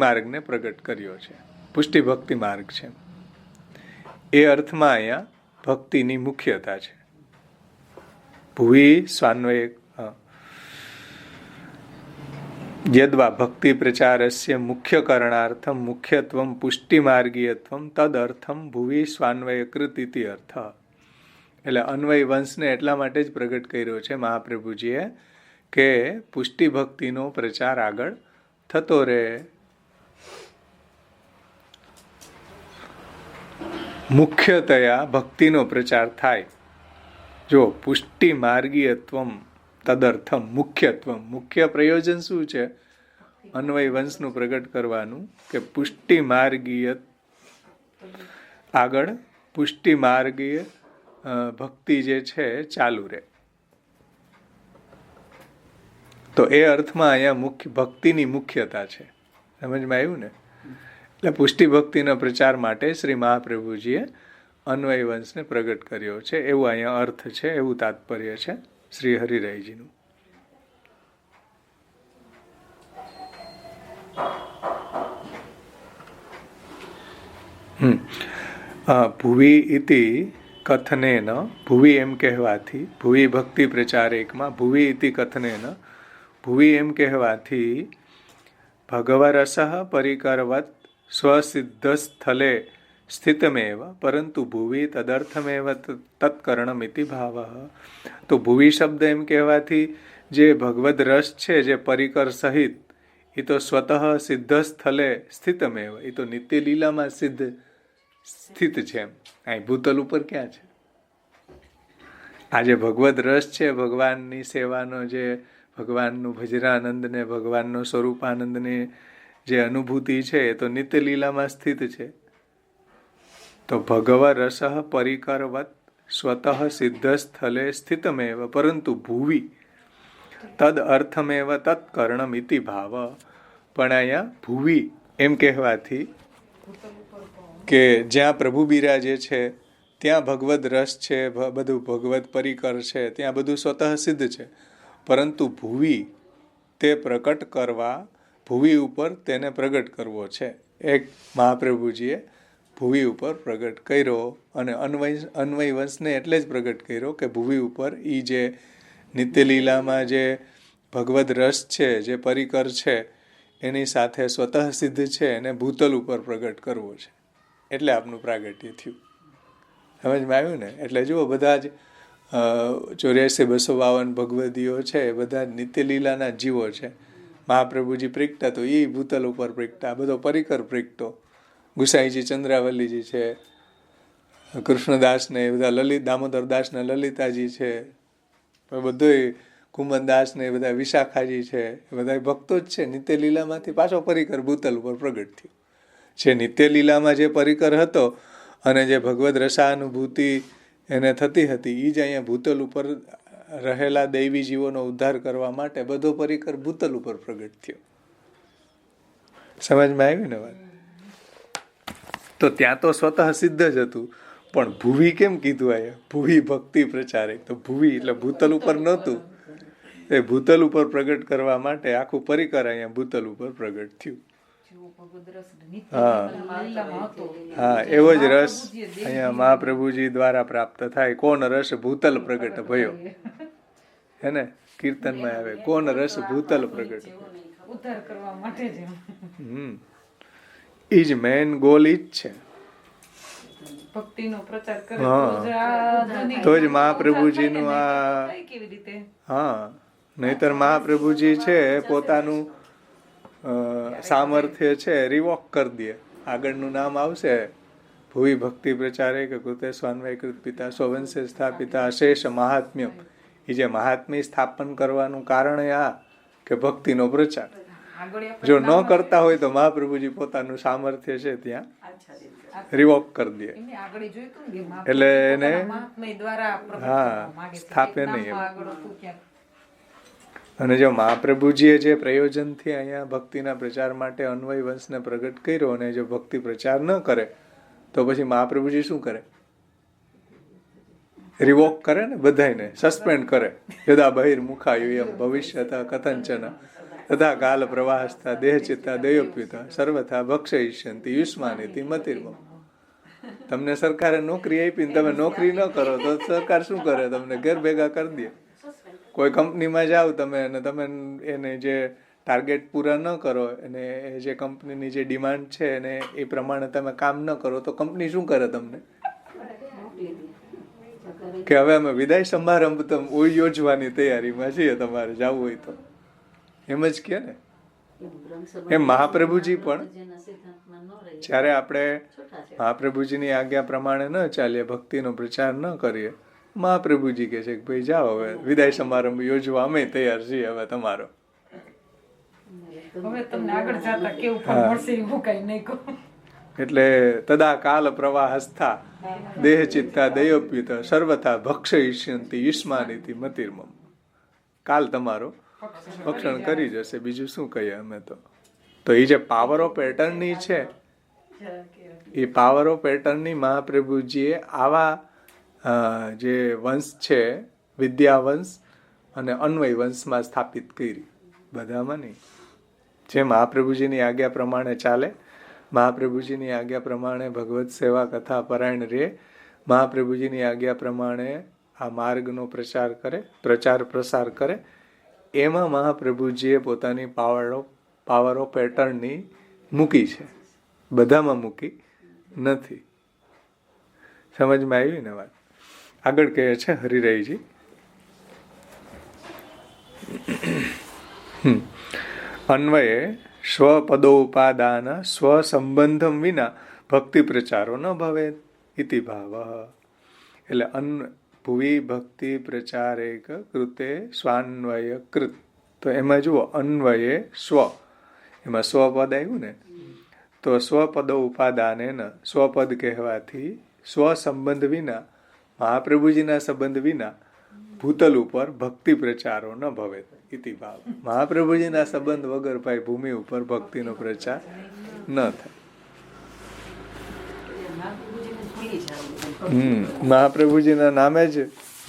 માર્ગને પ્રગટ કર્યો છે. પુષ્ટિ ભક્તિ માર્ગ છે. એ અર્થમાં અહીંયા ભક્તિની મુખ્યતા છે. ભુવિ સ્વાન્વય યદ્વા ભક્તિ પ્રચારસ્ય મુખ્ય કરણાર્થમ મુખ્યત્વમ પુષ્ટિ માર્ગીયત્વમ તદર્થમ ભુવિ સ્વાન્વયકૃત ઇતિ અર્થ. એટલે અન્વય વંશને એટલા માટે જ પ્રગટ કર્યો છે મહાપ્રભુજીએ કે પુષ્ટિ ભક્તિનો પ્રચાર આગળ થતો રહે. મુખ્યતયા ભક્તિનો પ્રચાર થાય. જો પુષ્ટિ માર્ગીયત્વમ તદર્થમ મુખ્યત્વમ, મુખ્ય પ્રયોજન શું છે અન્વય વંશનું પ્રગટ કરવાનું, કે પુષ્ટિ માર્ગીય આગળ પુષ્ટિ માર્ગીય ભક્તિ જે છે ચાલુ રહે. તો એ અર્થમાં અહીંયા ભક્તિની મુખ્યતા છે. સમજમાં આવ્યું ને? એટલે પુષ્ટિ ભક્તિના પ્રચાર માટે શ્રી મહાપ્રભુજીએ અન્વય વંશને પ્રગટ કર્યો છે, એવું અહીંયા અર્થ છે, એવું તાત્પર્ય છે શ્રી હરિરાયજીનું. ભુવી ઇતિ કથનેન, ભુવી એમ કહેવાથી, ભુવી ભક્તિ પ્રચારેકમાં ભુવી ઇતિ કથનેન, ભુવી એમ કહેવાથી ભગવરસ પરિકરવત સ્વસિદ્ધ સ્થલે સ્થિતમેવ પરંતુ ભુવી તદર્થમેવ તત્કર્ણમિતિ ભાવ. તો ભુવી શબ્દ એમ કહેવાથી જે ભગવદ રસ છે જે પરિકર સહિત, એ તો સ્વતઃ સિદ્ધ સ્થલે સ્થિતમેવ, એ તો નિત્ય લીલામાં સ્થિત છે. અહીં ભૂતલ ઉપર ક્યાં છે? આ જે ભગવદ રસ છે, ભગવાનની સેવાનો, જે ભગવાનનું ભજરાનંદ ને ભગવાનનો સ્વરૂપાનંદની જે અનુભૂતિ છે એ તો નિત્ય લીલામાં સ્થિત છે. તો ભગવ રસ પરિકરવત સ્વતઃ સિદ્ધ સ્થલે સ્થિતમેવ પરંતુ ભુવી તદ અર્થમેવ તત્કર્ણમ ઇતિ ભાવ. પણ અહીંયા ભુવી એમ કહેવાથી કે જ્યાં પ્રભુ બિરાજે છે ત્યાં ભગવદ રસ છે, બધું ભગવદ પરિકર છે, ત્યાં બધું સ્વતઃ સિદ્ધ છે. પરંતુ ભુવી તે પ્રકટ કરવા, ભુવી ઉપર તેને પ્રગટ કરવો છે. એક મહાપ્રભુજીએ ભુવી ઉપર પ્રગટ કર્યો અને અન્વય વંશને એટલે જ પ્રગટ કર્યો કે ભુવી ઉપર એ જે નિત્યલીલામાં જે ભગવદ રસ છે, જે પરિકર છે, એની સાથે સ્વતઃ સિદ્ધ છે એને ભૂતલ ઉપર પ્રગટ કરવો છે. એટલે આપનું પ્રાગટ્ય થયું. સમજમાં આવ્યું ને? એટલે જુઓ, બધા જ 84,252 ભગવદીઓ છે એ બધા નિત્યલીલાના જીવો છે. મહાપ્રભુજી પ્રગટા તો એ ભૂતલ ઉપર પ્રગટા, બધો પરિકર પ્રગટો. ગુસાઈજી ચંદ્રાવલીજી છે, કૃષ્ણદાસ ને એ બધા લલિત, દામોદરદાસ ને લલિતાજી છે, બધોય કુમનદાસ ને એ બધા વિશાખાજી છે, એ બધા ભક્તો જ છે. નિત્યલીલામાંથી પાછો પરિકર ભૂતલ ઉપર પ્રગટ થયો છે. નિત્યલીલામાં જે પરિકર હતો અને જે ભગવદ રસાનુભૂતિ એને થતી હતી, એ જ અહીંયા ભૂતલ ઉપર રહેલા દૈવી જીવોનો ઉદ્ધાર કરવા માટે બધો પરિકર ભૂતલ ઉપર પ્રગટ થયો. સમજમાં આવી ને વાત? તો ત્યાં તો સ્વતઃ સિદ્ધ જ હતું, પણ ભુવી કેમ કીધું અહીંયા? ભુવી ભક્તિ પ્રચારે. તો ભુવી એટલે ભૂતલ ઉપર નહોતું, એ ભૂતલ ઉપર પ્રગટ કરવા માટે આખું પરિકર અહીંયા ભૂતલ ઉપર પ્રગટ થયું. હા, એવો જ રસ અહીંયા મહાપ્રભુજી દ્વારા પ્રાપ્ત થાય. કોણ રસ ભૂતલ પ્રગટ ભયો, હે ને? કીર્તનમાં આવે, કોણ રસ ભૂતલ પ્રગટ. ઈ જ મેન ગોલ ઈ જ છે. તો જ મહાપ્રભુજીનું આ, હા, નહીતર મહાપ્રભુજી છે પોતાનું સામર્થ્ય છે રિવોક કરી દે. આગળનું નામ આવશે, ભુવી ભક્તિ પ્રચારે કે કૃતે સ્વાન્વયકૃત પિતા સ્વવંશે સ્થાપિતા અશેષ મહાત્મ્ય. એ જે મહાત્મ્ય સ્થાપન કરવાનું કારણ આ કે ભક્તિનો પ્રચાર. જો ન કરતા હોય તો મહાપ્રભુજી પોતાનું સામર્થ્ય છે ત્યાં રિવોક કરી દે, એટલે એને હા સ્થાપે નહીં. અને જો મહાપ્રભુજીએ જે પ્રયોજનથી અહીંયા ભક્તિના પ્રચાર માટે અન્વય વંશને પ્રગટ કર્યો અને જો ભક્તિ પ્રચાર ન કરે તો પછી મહાપ્રભુજી શું કરે? રિવોક કરે ને, બધાને સસ્પેન્ડ કરે. યદા બહિર્મુખાયુ એમ ભવિષ્યતા કથંચન તથા કાલ પ્રવાહસ્થા દેહચિત્તા દયોપ્યુતા સર્વથા ભક્ષયિષ્યંતિ યુષ્માનિતિ મતિર્મમ. તમને સરકારે નોકરી આપી ને તમે નોકરી ન કરો તો સરકાર શું કરે? તમને ઘર ભેગા કરી દે. કોઈ કંપનીમાં જાઓ તમે અને તમે એને જે ટાર્ગેટ પૂરા ન કરો અને જે કંપનીની જે ડિમાન્ડ છે અને એ પ્રમાણે તમે કામ ન કરો તો કંપની શું કરે તમને? કે હવે અમે વિદાય સમારંભ યોજવાની તૈયારીમાં છીએ, તમારે જવું હોય તો. એમ જ કે ને. એમ મહાપ્રભુજી પણ જ્યારે આપણે મહાપ્રભુજીની આજ્ઞા પ્રમાણે ન ચાલીએ, ભક્તિનો પ્રચાર ન કરીએ, મહાપ્રભુજી કહે છે કે ભાઈ જાઓ, હવે વિદાય સમારંભ યોજવા અમે તૈયાર છીએ હવે તમારો. એટલે તદા કાલ પ્રવાહસ્થા દેહ ચિત્તા દયોપ્યુત સર્વથા ભક્ષયિષ્યંતિ યુષ્માનિતિ મતિર્મમ. કાલ તમારો ભક્ષણ કરી જશે, બીજું શું કહીએ અમે તો. તો એ જે પાવર ઓફ એટર્ની છે, એ પાવર ઓફ એટર્ની મહાપ્રભુજીએ આવા જે વંશ છે, વિદ્યાવંશ અને અન્વય વંશમાં સ્થાપિત કરી. બધામાં નહીં. જે મહાપ્રભુજીની આજ્ઞા પ્રમાણે ચાલે મહાપ્રભુજીની આજ્ઞા પ્રમાણે ભગવત સેવા કથા પરાયણ રહે, મહાપ્રભુજીની આજ્ઞા પ્રમાણે આ માર્ગનો પ્રચાર પ્રસાર કરે. એમાં મહાપ્રભુજીએ પોતાની પાવર ઓફ પેટર્નની મૂકી છે, બધામાં મૂકી નથી. સમજમાં આવી ને વાત? આગળ કહે છે હરિરાયજી, અન્વયે સ્વપદોપાદાન સ્વસંબંધમ વિના ભક્તિ પ્રચારો ન ભવે ઇતિ ભાવ. એટલે ભુવિ ભક્તિ પ્રચારેક કૃતે સ્વાન્વય કૃત. તો એમાં જુઓ, અન્વયે સ્વ, એમાં સ્વપદ આવ્યું ને, તો સ્વપદો ઉપાદાને ન, સ્વપદ કહેવાથી સ્વસંબંધ વિના, મહાપ્રભુજીના સંબંધ વિના ભૂતલ ઉપર ભક્તિ પ્રચારો ન ભવે ઇતિ ભાવ. મહાપ્રભુજીના સંબંધ વગર ભાઈ ભૂમિ ઉપર ભક્તિનો પ્રચાર ન થાય. મહાપ્રભુજીના નામે જ,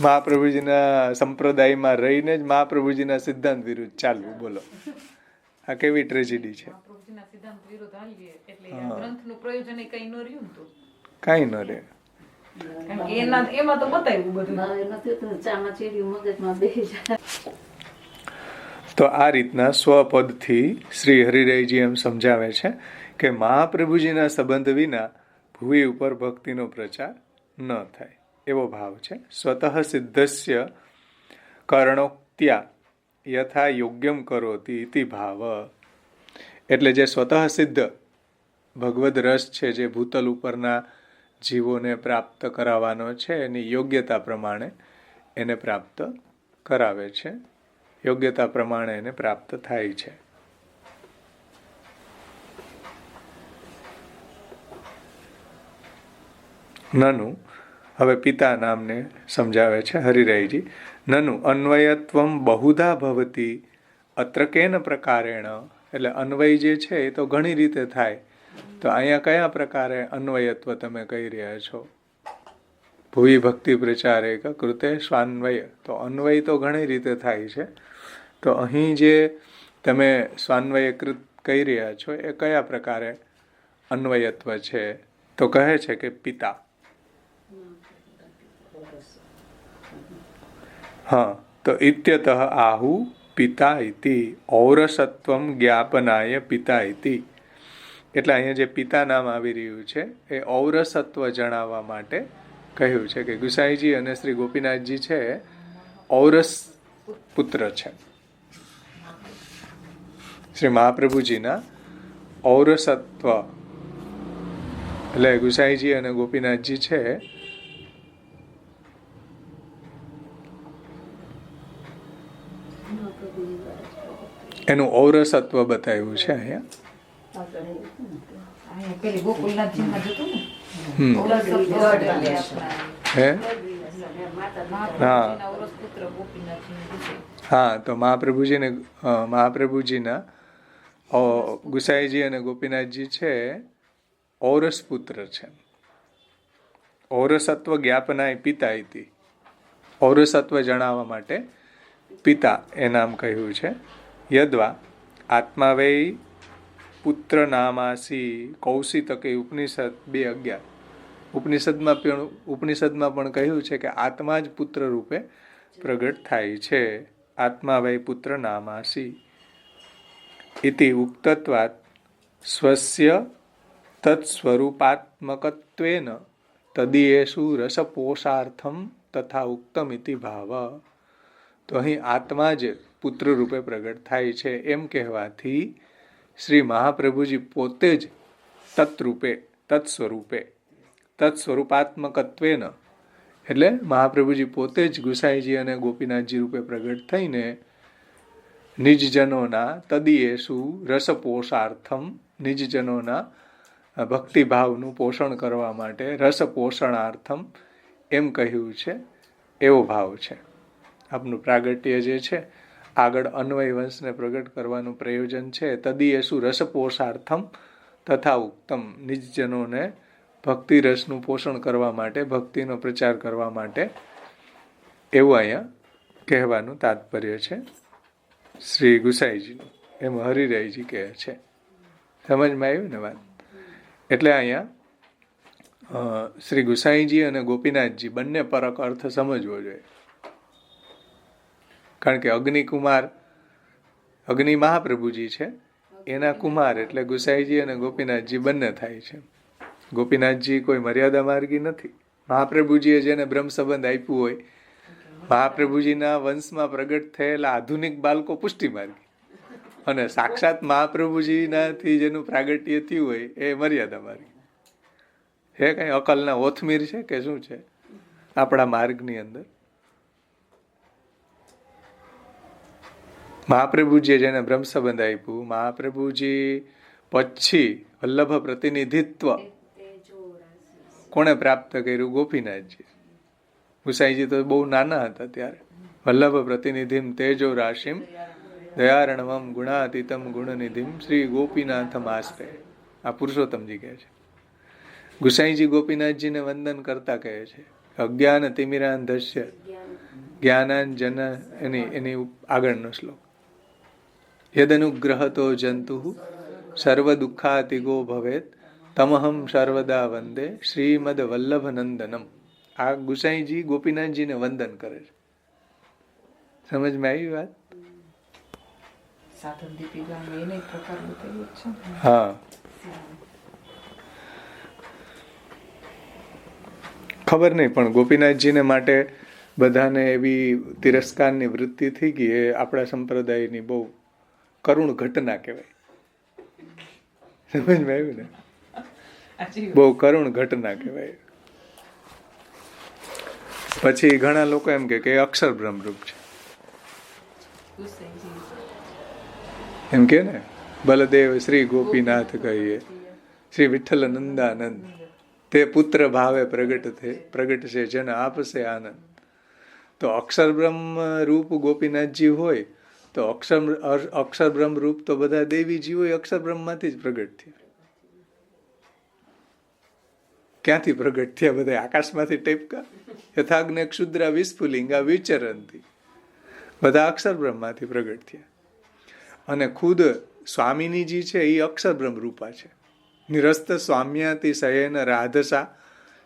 મહાપ્રભુજીના સંપ્રદાયમાં રહીને જ મહાપ્રભુજીના સિદ્ધાંત વિરુદ્ધ ચાલવું. બોલો, આ કેવી ટ્રેજેડી છે. કઈ ન રહે. તો આ રીતના સ્વપદથી શ્રી હરિરાયજી એમ સમજાવે છે કે મહાપ્રભુજીના સંબંધ વિના ભૂમિ ઉપર ભક્તિનો પ્રચાર ન થાય, એવો ભાવ છે. સ્વતઃ સિદ્ધસ્ય કર્ણોક્ત્યા યથા યોગ્યમ કરોતિ ઇતિ ભાવ. એટલે જે સ્વતઃ સિદ્ધ ભગવદ રસ છે, જે ભૂતલ ઉપરના જીવોને પ્રાપ્ત કરાવવાનો છે, એની યોગ્યતા પ્રમાણે એને પ્રાપ્ત કરાવે છે, યોગ્યતા પ્રમાણે એને પ્રાપ્ત થાય છે. નનુ, હવે પિતા નામને સમજાવે છે હરિરાયજી. નનુ અન્વયત્વમ બહુધા ભવતી અત્ર કેન પ્રકારેણ. એટલે અન્વય જે છે એ તો ઘણી રીતે થાય, તો અહીંયા કયા પ્રકારે અન્વયત્વ તમે કહી રહ્યા છો? ભુવિ ભક્તિ પ્રચારે કૃતે સ્વાન્વય. તો અન્વય તો ઘણી રીતે થાય છે, તો અહીં જે તમે સ્વાન્વયકૃત કહી રહ્યા છો એ કયા પ્રકારે અન્વયત્વ છે? તો કહે છે કે પિતા. હા, તો ઇત્યતઃ આહુ પિતા ઇતિ ઔરસત્વમ જ્ઞાપનાય પિતા ઇતિ. એટલે અહીંયા જે પિતા નામ આવી રહ્યું છે એ ઔરસત્વ જણાવવા માટે કહ્યું છે કે ગુસાઈજી અને શ્રી ગોપીનાથજી છે ઔરસ પુત્ર છે. શ્રી મહાપ્રભુજીના ઔરસત્વ, એટલે ગુસાઈજી અને ગોપીનાથજી છે એનું ઔરસત્વ બતાવ્યું છે અહીંયા. હા, તો મહાપ્રભુજીના ગુસાઈજી અને ગોપીનાથજી છે ઔરસ પુત્ર છે. ઔરસત્વ જ્ઞાપનાય પિતા ઇતિ. ઔરસત્વ જણાવવા માટે પિતા એ નામ કહ્યું છે. યદ્વા આત્મા વૈ પુત્ર નામાસી કૌશિતકે ઉપનિષદ 2:11. ઉપનિષદમાં પણ કહ્યું છે કે આત્મા જ પુત્ર રૂપે પ્રગટ થાય છે. આત્મા વૈ પુત્ર નામાસી ઇતિ ઉક્તત્વાત સ્વસ્ય તત્સ્વરૂપાત્મકત્વેન તદીયેષુ રસપોષાર્થમ તથા ઉક્તમ ઇતિ ભાવ. તો અહીં આત્મા જ પુત્ર રૂપે પ્રગટ થાય છે એમ કહેવાથી શ્રી મહાપ્રભુજી પોતે જ તત્સ્વરૂપાત્મકત્વેન, એટલે મહાપ્રભુજી પોતે જ ગુસાઈજી અને ગોપીનાથજી રૂપે પ્રગટ થઈને નિજજનોના તદીયેષુ રસપોષાર્થમ, નિજજનોના ભક્તિભાવનું પોષણ કરવા માટે રસપોષણાર્થમ એમ કહ્યું છે, એવો ભાવ છે. આપનું પ્રાગટ્ય જે છે આગળ અન્વય વંશને પ્રગટ કરવાનું પ્રયોજન છે. તદીયેષુ રસપોષાર્થમ તથા ઉક્તમ, નિજજનોને ભક્તિ રસનું પોષણ કરવા માટે, ભક્તિનો પ્રચાર કરવા માટે, એવું અહીંયા કહેવાનું તાત્પર્ય છે શ્રી ગુસાઈજીનું. એમ હરિરાયજી કહે છે. સમજમાં આવ્યું ને વાત? એટલે અહીંયા શ્રી ગુસાઈજી અને ગોપીનાથજી બંને પરક અર્થ સમજવો જોઈએ. કારણ કે અગ્નિ મહાપ્રભુજી છે, એના કુમાર એટલે ગુસાઈજી અને ગોપીનાથજી બંને થાય છે. ગોપીનાથજી કોઈ મર્યાદા માર્ગી નથી. મહાપ્રભુજીએ જેને બ્રહ્મ સંબંધ આપ્યું હોય, મહાપ્રભુજીના વંશમાં પ્રગટ થયેલા આધુનિક બાળકો પુષ્ટિ માર્ગી, અને સાક્ષાત મહાપ્રભુજીનાથી જેનું પ્રાગટ્ય થયું હોય એ મર્યાદા માર્ગી. હે કઈ અકલના ઓથમીર છે કે શું છે આપણા માર્ગની અંદર? મહાપ્રભુજીએ જેને બ્રહ્મ સંબંધ આપ્યું, મહાપ્રભુજી પછી વલ્લભ પ્રતિનિધિત્વ કોણે પ્રાપ્ત કર્યું? ગોપીનાથજી. ગુસાઈજી તો બહુ નાના હતા ત્યારે. વલ્લભ પ્રતિનિધિમ તેજો રાશિમ દયારણવમ ગુણાતીતમ ગુણનિધિમ શ્રી ગોપીનાથમ આશ્રય. આ પુરુષોત્તમજી કહે છે. ગુસાઈજી ગોપીનાથજીને વંદન કરતા કહે છે, અજ્ઞાન તિમિરાંધસ્ય જ્ઞાનાંજન, એની આગળનો શ્લોક, યદનુગ્રહતો જંતુ સર્વ દુઃખાતિગો ભવેત તમહમ સર્વદા વંદે શ્રીમદ વલ્લભ નંદનમ. આ ગુસાઈજી ગોપીનાથજીને વંદન કરે છે. સમજમાં આવી વાત? હા, ખબર નહીં, પણ ગોપીનાથજીને માટે બધાને એવી તિરસ્કારની વૃત્તિ થઈ ગઈ. એ આપણા સંપ્રદાયની બહુ કરુણ ઘટના કહેવાય. સમજમાં આવ્યું ને? બહુ કરુણ ઘટના કહેવાય. પછી ઘણા લોકો એમ કે અક્ષર બ્રહ્મરૂપ છે, એમ કે ને, બલદેવ શ્રી ગોપીનાથ કહીએ, શ્રી વિઠ્ઠલ નંદાનંદ તે પુત્ર ભાવે પ્રગટ છે જન આપશે આનંદ. તો અક્ષર બ્રહ્મ રૂપ ગોપીનાથજી હોય તો અક્ષર બ્રહ્મ રૂપ તો બધા દેવીજી હોય અક્ષર બ્રહ્મમાંથી જ પ્રગટ થયા. ક્યાંથી પ્રગટ થયા? બધા આકાશમાંથી ટેપકા યથાગ્ને ક્ષુદ્રા વિસ્ફુલિંગા વિચરંતી. બધા અક્ષર બ્રહ્મમાંથી પ્રગટ થયા. અને ખુદ સ્વામિનીજી છે એ અક્ષર બ્રહ્મ રૂપા છે. નિરસ્ત સ્વામ્યાતિ શયન રાધસા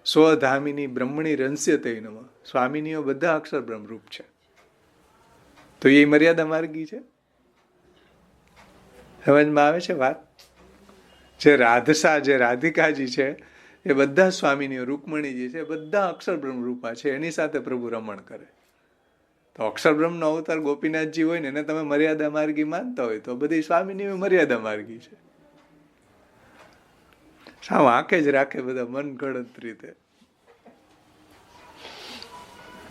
સ્વધામિની બ્રહ્મણી રંસ્યતે નમઃ. સ્વામિનીઓ બધા અક્ષર બ્રહ્મ રૂપ છે. તો એ મર્યાદા માર્ગી છે. સમજમાં આવે છે વાત? જે રાધસા, જે રાધિકાજી છે, એ બધા સ્વામિનીઓ, રૂકમણીજી છે, બધા અક્ષર બ્રહ્મ રૂપા છે. એની સાથે પ્રભુ રમણ કરે. તો અક્ષર બ્રહ્મનો અવતાર ગોપીનાથજી હોય ને એને તમે મર્યાદા માર્ગી માનતા હોય તો બધી સ્વામિનીઓ મર્યાદા માર્ગી છે. સાવ આંખે જ રાખે બધા મન ગણત રીતે.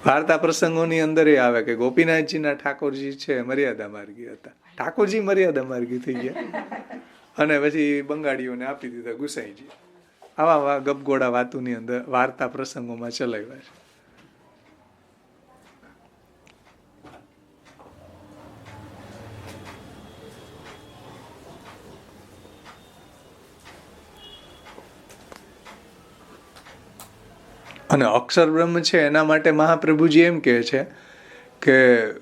વાર્તા પ્રસંગોની અંદર એ આવે કે ગોપીનાથજીના ઠાકોરજી છે મર્યાદા માર્ગી હતા. ઠાકોરજી મર્યાદા માર્ગી થઈ ગયા અને પછી બંગાળીઓને આપી દીધા ગુસાઈજી. આવા ગપગોળા વાતોની અંદર વાર્તા પ્રસંગોમાં ચલાવ્યા છે. અને અક્ષર બ્રહ્મ છે એના માટે મહાપ્રભુજી એમ કહે છે કે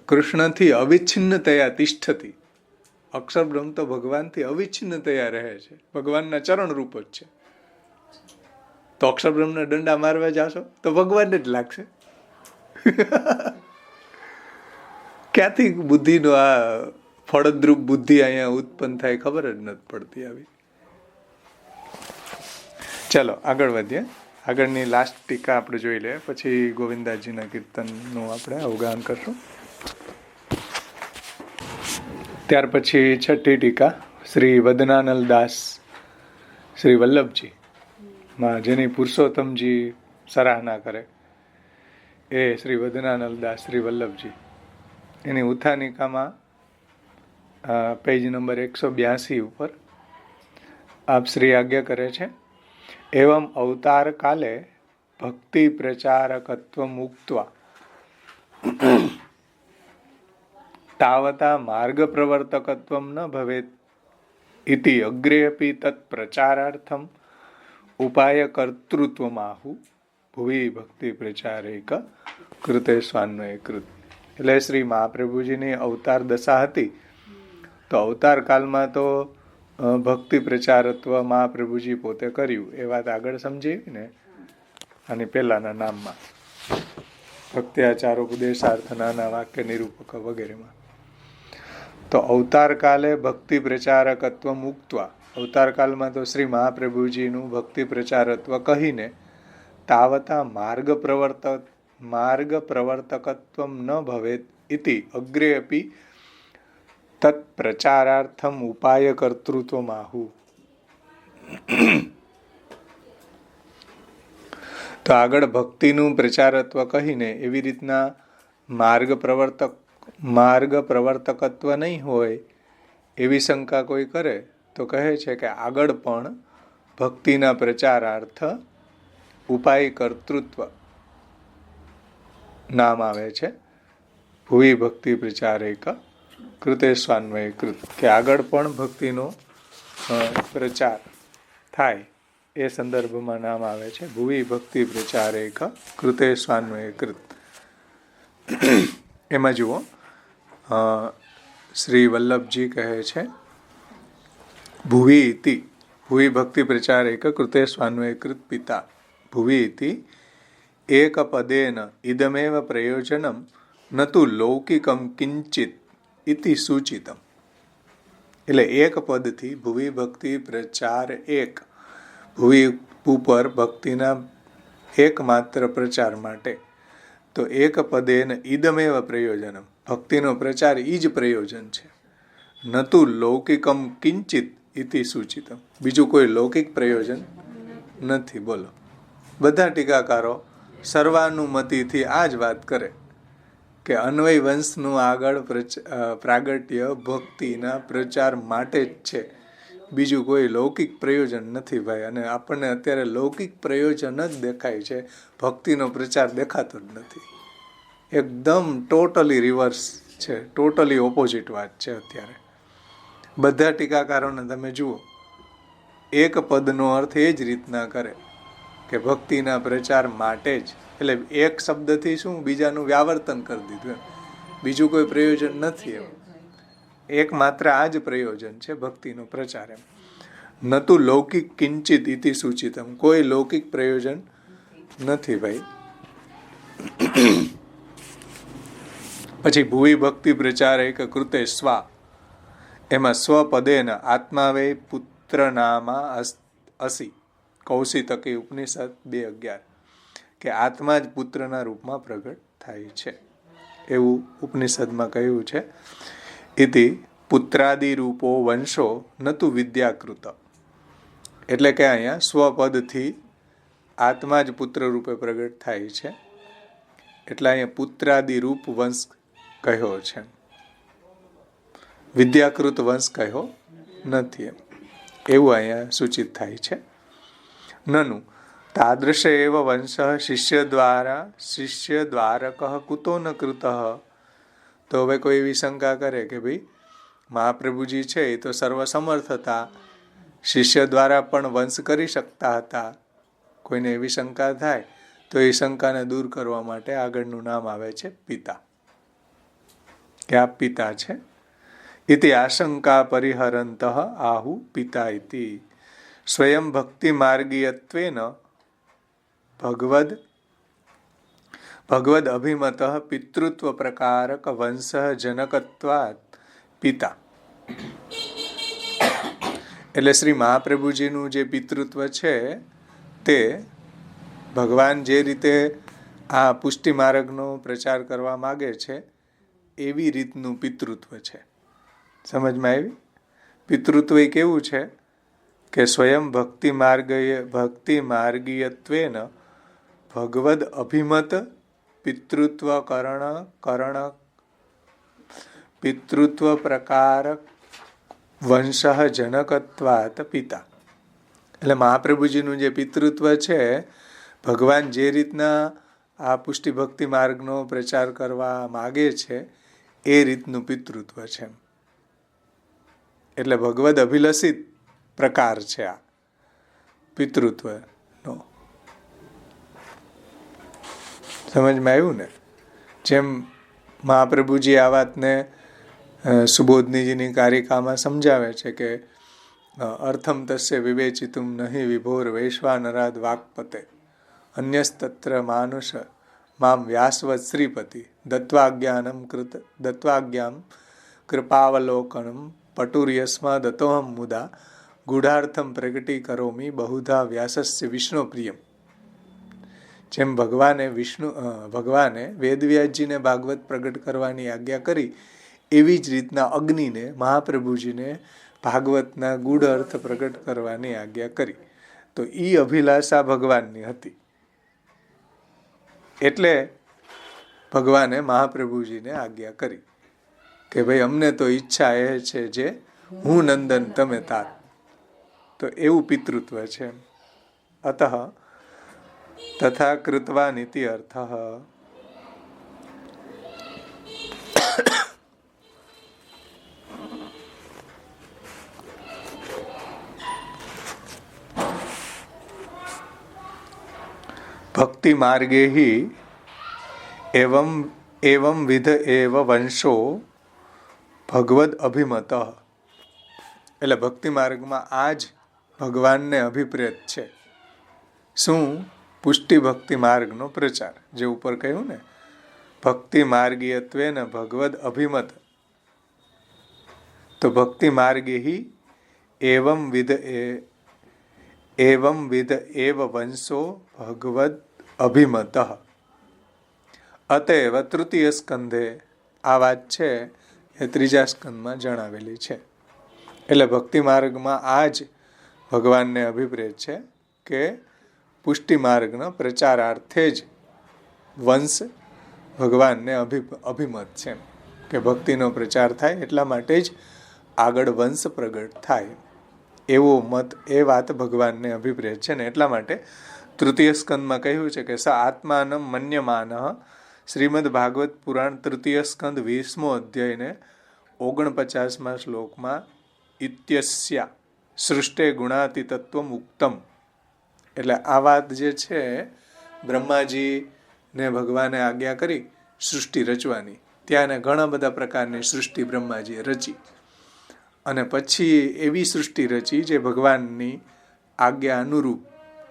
કૃષ્ણથી અવિચ્છિન્નતયા તિષ્ઠતી. અક્ષર બ્રહ્મ તો ભગવાનથી અવિચ્છિન્નતયા રહે છે, ભગવાનના ચરણ રૂપ જ છે. તો અક્ષર બ્રહ્મને દંડા મારવા જાશો તો ભગવાનને જ લાગશે. ક્યાંથી બુદ્ધિનો આ ફળદ્રુપ બુદ્ધિ અહીંયા ઉત્પન્ન થાય ખબર જ નથી પડતી આવી. ચાલો આગળ વધીએ. આગળની લાસ્ટ ટીકા આપણે જોઈ લઈએ, પછી ગોવિંદાજીના કીર્તનનું આપણે અવગાહન કરશું. ત્યાર પછી છઠ્ઠી ટીકા શ્રી વદનાનલ દાસ શ્રી વલ્લભજી માં જેની પુરુષોત્તમજી સરાહના કરે એ શ્રી વદનાનલ દાસ શ્રી વલ્લભજી. એની ઉત્થાનિકામાં પેજ નંબર 182 ઉપર આપ શ્રી આજ્ઞા કરે છે, એવમ અવતાર કાલે ભક્તિ પ્રચારકત્વ મુક્ત્વા તાવતા માર્ગ પ્રવર્તકત્વમ ન ભવેત ઇતિ અગ્રે અપી તત્ પ્રચારાર્થમ ઉપાય કર્તૃત્વમાહુ ભુવિ ભક્તિ પ્રચારેક કૃતે સ્વાન્વય કૃત. એટલે શ્રી મહાપ્રભુજીની અવતાર દશા હતી તો અવતાર કાલમાં તો ભક્તિ પ્રચારત્વ મહાપ્રભુજી પોતે કર્યું એ વાત આગળ સમજાવી ને અને પહેલાના નામમાં ભક્ત્યાચારોપદેશાર્થ નાના વાક્ય નિરૂપક વગેરેમાં. તો અવતાર કાલે ભક્તિ પ્રચારકત્વ મુક્તવા, અવતાર કાલમાં તો શ્રી મહાપ્રભુજીનું ભક્તિ પ્રચારત્વ કહીને તાવતા માર્ગ પ્રવર્તકત્વ ન ભવેત ઇતિ અગ્રે અપી તત્પ્રચારાર્થમ ઉપાય કર્તૃત્વમાહુ. તો આગળ ભક્તિનું પ્રચારત્વ કહીને એવી રીતના માર્ગ પ્રવર્તકત્વ નહીં હોય એવી શંકા કોઈ કરે તો કહે છે કે આગળ પણ ભક્તિના પ્રચારાર્થ ઉપાય કર્તૃત્વ નામ આવે છે. ભુવિ ભક્તિ પ્રચારેક કૃતે સ્વાન્વય કૃત, કે આગળ પણ ભક્તિનો પ્રચાર થાય એ સંદર્ભમાં નામ આવે છે ભુવિ ભક્તિ પ્રચારેક કૃતે સ્વાન્વય કૃત. એમાં જુઓ શ્રી વલ્લભજી કહે છે ભુવિ ઇતિ ભુવિ ભક્તિ પ્રચારેક કૃતે સ્વાન્વય કૃત પિતા ભુવિ ઇતિ એક પદેન ઇદમેવ પ્રયોજનમ ન તુ લૌકિકમ કિંચિત ઇતિ સૂચિતમ. એટલે એક પદથી ભુવિ ભક્તિ પ્રચાર એક, ભુવિ ઉપર ભક્તિના એકમાત્ર પ્રચાર માટે, તો એક પદેન ઇદમેવ પ્રયોજનમ, ભક્તિનો પ્રચાર એ જ પ્રયોજન છે. ન તુ લૌકિકમ કિંચિત ઇતિ સૂચિતમ, બીજું કોઈ લૌકિક પ્રયોજન નથી. બોલો, બધા ટીકાકારો સર્વાનુમતિથી આ જ વાત કરે કે અન્વય વંશનું આગળ પ્રાગટ્ય ભક્તિના પ્રચાર માટે જ છે, બીજું કોઈ લૌકિક પ્રયોજન નથી ભાઈ. અને આપણને અત્યારે લૌકિક પ્રયોજન જ દેખાય છે, ભક્તિનો પ્રચાર દેખાતો જ નથી. એકદમ ટોટલી રિવર્સ છે, ટોટલી ઓપોઝિટ વાત છે અત્યારે. બધા ટીકાકારોને તમે જુઓ, એક પદનો અર્થ એ જ રીતના કરે કે ભક્તિના પ્રચાર માટે જ, એટલે એક શબ્દથી શું બીજાનું વ્યાવર્તન કરી દીધું, બીજું કોઈ પ્રયોજન નથી. એમ એક માત્ર આ જ પ્રયોજન છે ભક્તિનો પ્રચાર. એમ ન તુ લૌકિક કિંચિત ઇતિ સૂચિતમ, કોઈ લૌકિક પ્રયોજન નથી ભાઈ. પછી ભુવિ ભક્તિ પ્રચાર એક કૃતે સ્વા, એમાં સ્વપદેન આત્મા વે પુત્ર નામા અસી, કૌશિતકી ઉપનિષદ 2:11, કે આત્મા જ પુત્રના રૂપમાં પ્રગટ થાય છે એવું ઉપનિષદમાં કહ્યું છે. ઇતિ પુત્રાદિ રૂપો વંશો નતુ વિદ્યાકૃત, એટલે કે અહીંયા સ્વપદથી આત્મા જ પુત્ર રૂપે પ્રગટ થાય છે, એટલે અહીંયા પુત્રાદિ રૂપ વંશ કહ્યો છે, વિદ્યાકૃત વંશ કહ્યો નથી. એવું અહીંયા સૂચિત થાય છે. નનુ તાદૃશ એવ વંશ શિષ્ય દ્વારક કુતો ન કૃત. તો હવે કોઈ એવી શંકા કરે કે ભાઈ મહાપ્રભુજી છે એ તો સર્વસમર્થ હતા, શિષ્ય દ્વારા પણ વંશ કરી શકતા હતા. કોઈને એવી શંકા થાય તો એ શંકાને દૂર કરવા માટે આગળનું નામ આવે છે પિતા, કે આ પિતા છે. ઇતિ આશંકા પરિહરંત આહુ પિતા ઇતિ સ્વયં ભક્તિ માર્ગીયત્વેન ભગવદ અભિમત પિતૃત્વ પ્રકારક વંશ જનકત્વાત પિતા. એટલે શ્રી મહાપ્રભુજીનું જે પિતૃત્વ છે તે ભગવાન જે રીતે આ પુષ્ટિ માર્ગનો પ્રચાર કરવા માગે છે એવી રીતનું પિતૃત્વ છે. સમજમાં આવી? પિતૃત્વ એ કેવું છે કે સ્વયં ભક્તિ માર્ગીયત્વેન ભગવદ અભિમત પિતૃત્વ પ્રકાર વંશ જનકત્વાત પિતા. એટલે મહાપ્રભુજીનું જે પિતૃત્વ છે, ભગવાન જે રીતના આ પુષ્ટિ ભક્તિ માર્ગનો પ્રચાર કરવા માગે છે એ રીતનું પિતૃત્વ છે. એટલે ભગવદ અભિલષિત પ્રકાર છે આ પિતૃત્વનો. સમજમાં આવ્યું ને? જેમ મહાપ્રભુજી આ વાતને સુબોધનીજીની કારિકામાં સમજાવે છે કે અર્થમ તસ્ય વિવેચિતુમ નહીં વિભોર વૈશ્વાનરાદ વાક્પતે અન્યસ્તત્ર માનુષ મામ વ્યાસવત શ્રીપતિ દત્વાજ્ઞામ કૃપાવલોકનમ પટુર્યસ્મા દતોહમ મુદા ગૂઢાર્થમ પ્રગટી કરોમી બહુધા વ્યાસસ્ય વિષ્ણુ પ્રિયમ. જેમ ભગવાને વેદવ્યાસજીને ભાગવત પ્રગટ કરવાની આજ્ઞા કરી, એવી જ રીતના અગ્નિને મહાપ્રભુજીને ભાગવતના ગૂઢ અર્થ પ્રગટ કરવાની આજ્ઞા કરી. તો ઈ અભિલાષા ભગવાનની હતી, એટલે ભગવાને મહાપ્રભુજીને આજ્ઞા કરી કે ભાઈ અમને તો ઈચ્છા એ છે જે હું નંદન તમે તાત. તો એવું પિતૃત્વ છે. અતઃ તથા કૃત્વા નીતિ અર્થ. ભક્તિ માર્ગે હિ એવં વિધ એવ વંશો ભગવદ અભિમત. એટલે ભક્તિ માર્ગમાં આ જ ભગવાનને અભિપ્રેત છે. શું? પુષ્ટિ ભક્તિ માર્ગનો પ્રચાર. જે ઉપર કહ્યું ને, ભક્તિ માર્ગીયત્વે ને ભગવદ અભિમત. તો ભક્તિ માર્ગે હિ એવં વિધ એવ વંશો ભગવદ અભિમત. અતએવ તૃતીય સ્કંધે આ વાત છે એ ત્રીજા સ્કંદમાં જણાવેલી છે. એટલે ભક્તિ માર્ગમાં આ જ ભગવાનને અભિપ્રેત છે કે પુષ્ટિ માર્ગના પ્રચારાર્થે જ વંશ ભગવાનને અભિમત છે કે ભક્તિનો પ્રચાર થાય એટલા માટે જ આગળ વંશ પ્રગટ થાય, એવો મત, એ વાત ભગવાનને અભિપ્રેત છે ને એટલા માટે તૃતીય સ્કંદમાં કહ્યું છે કે સ આત્માનમ મન્યમાન. શ્રીમદ ભાગવત પુરાણ તૃતીય સ્કંદ 20મો અધ્યાયને 49મા શ્લોકમાં ઇત્યસ્યા સૃષ્ટે ગુણાતીતત્વમ ઉક્તમ. એટલે આ વાત જે છે, બ્રહ્માજીને ભગવાને આજ્ઞા કરી સૃષ્ટિ રચવાની, ત્યાં ઘણા બધા પ્રકારની સૃષ્ટિ બ્રહ્માજીએ રચી, અને પછી એવી સૃષ્ટિ રચી જે ભગવાનની આજ્ઞા અનુરૂપ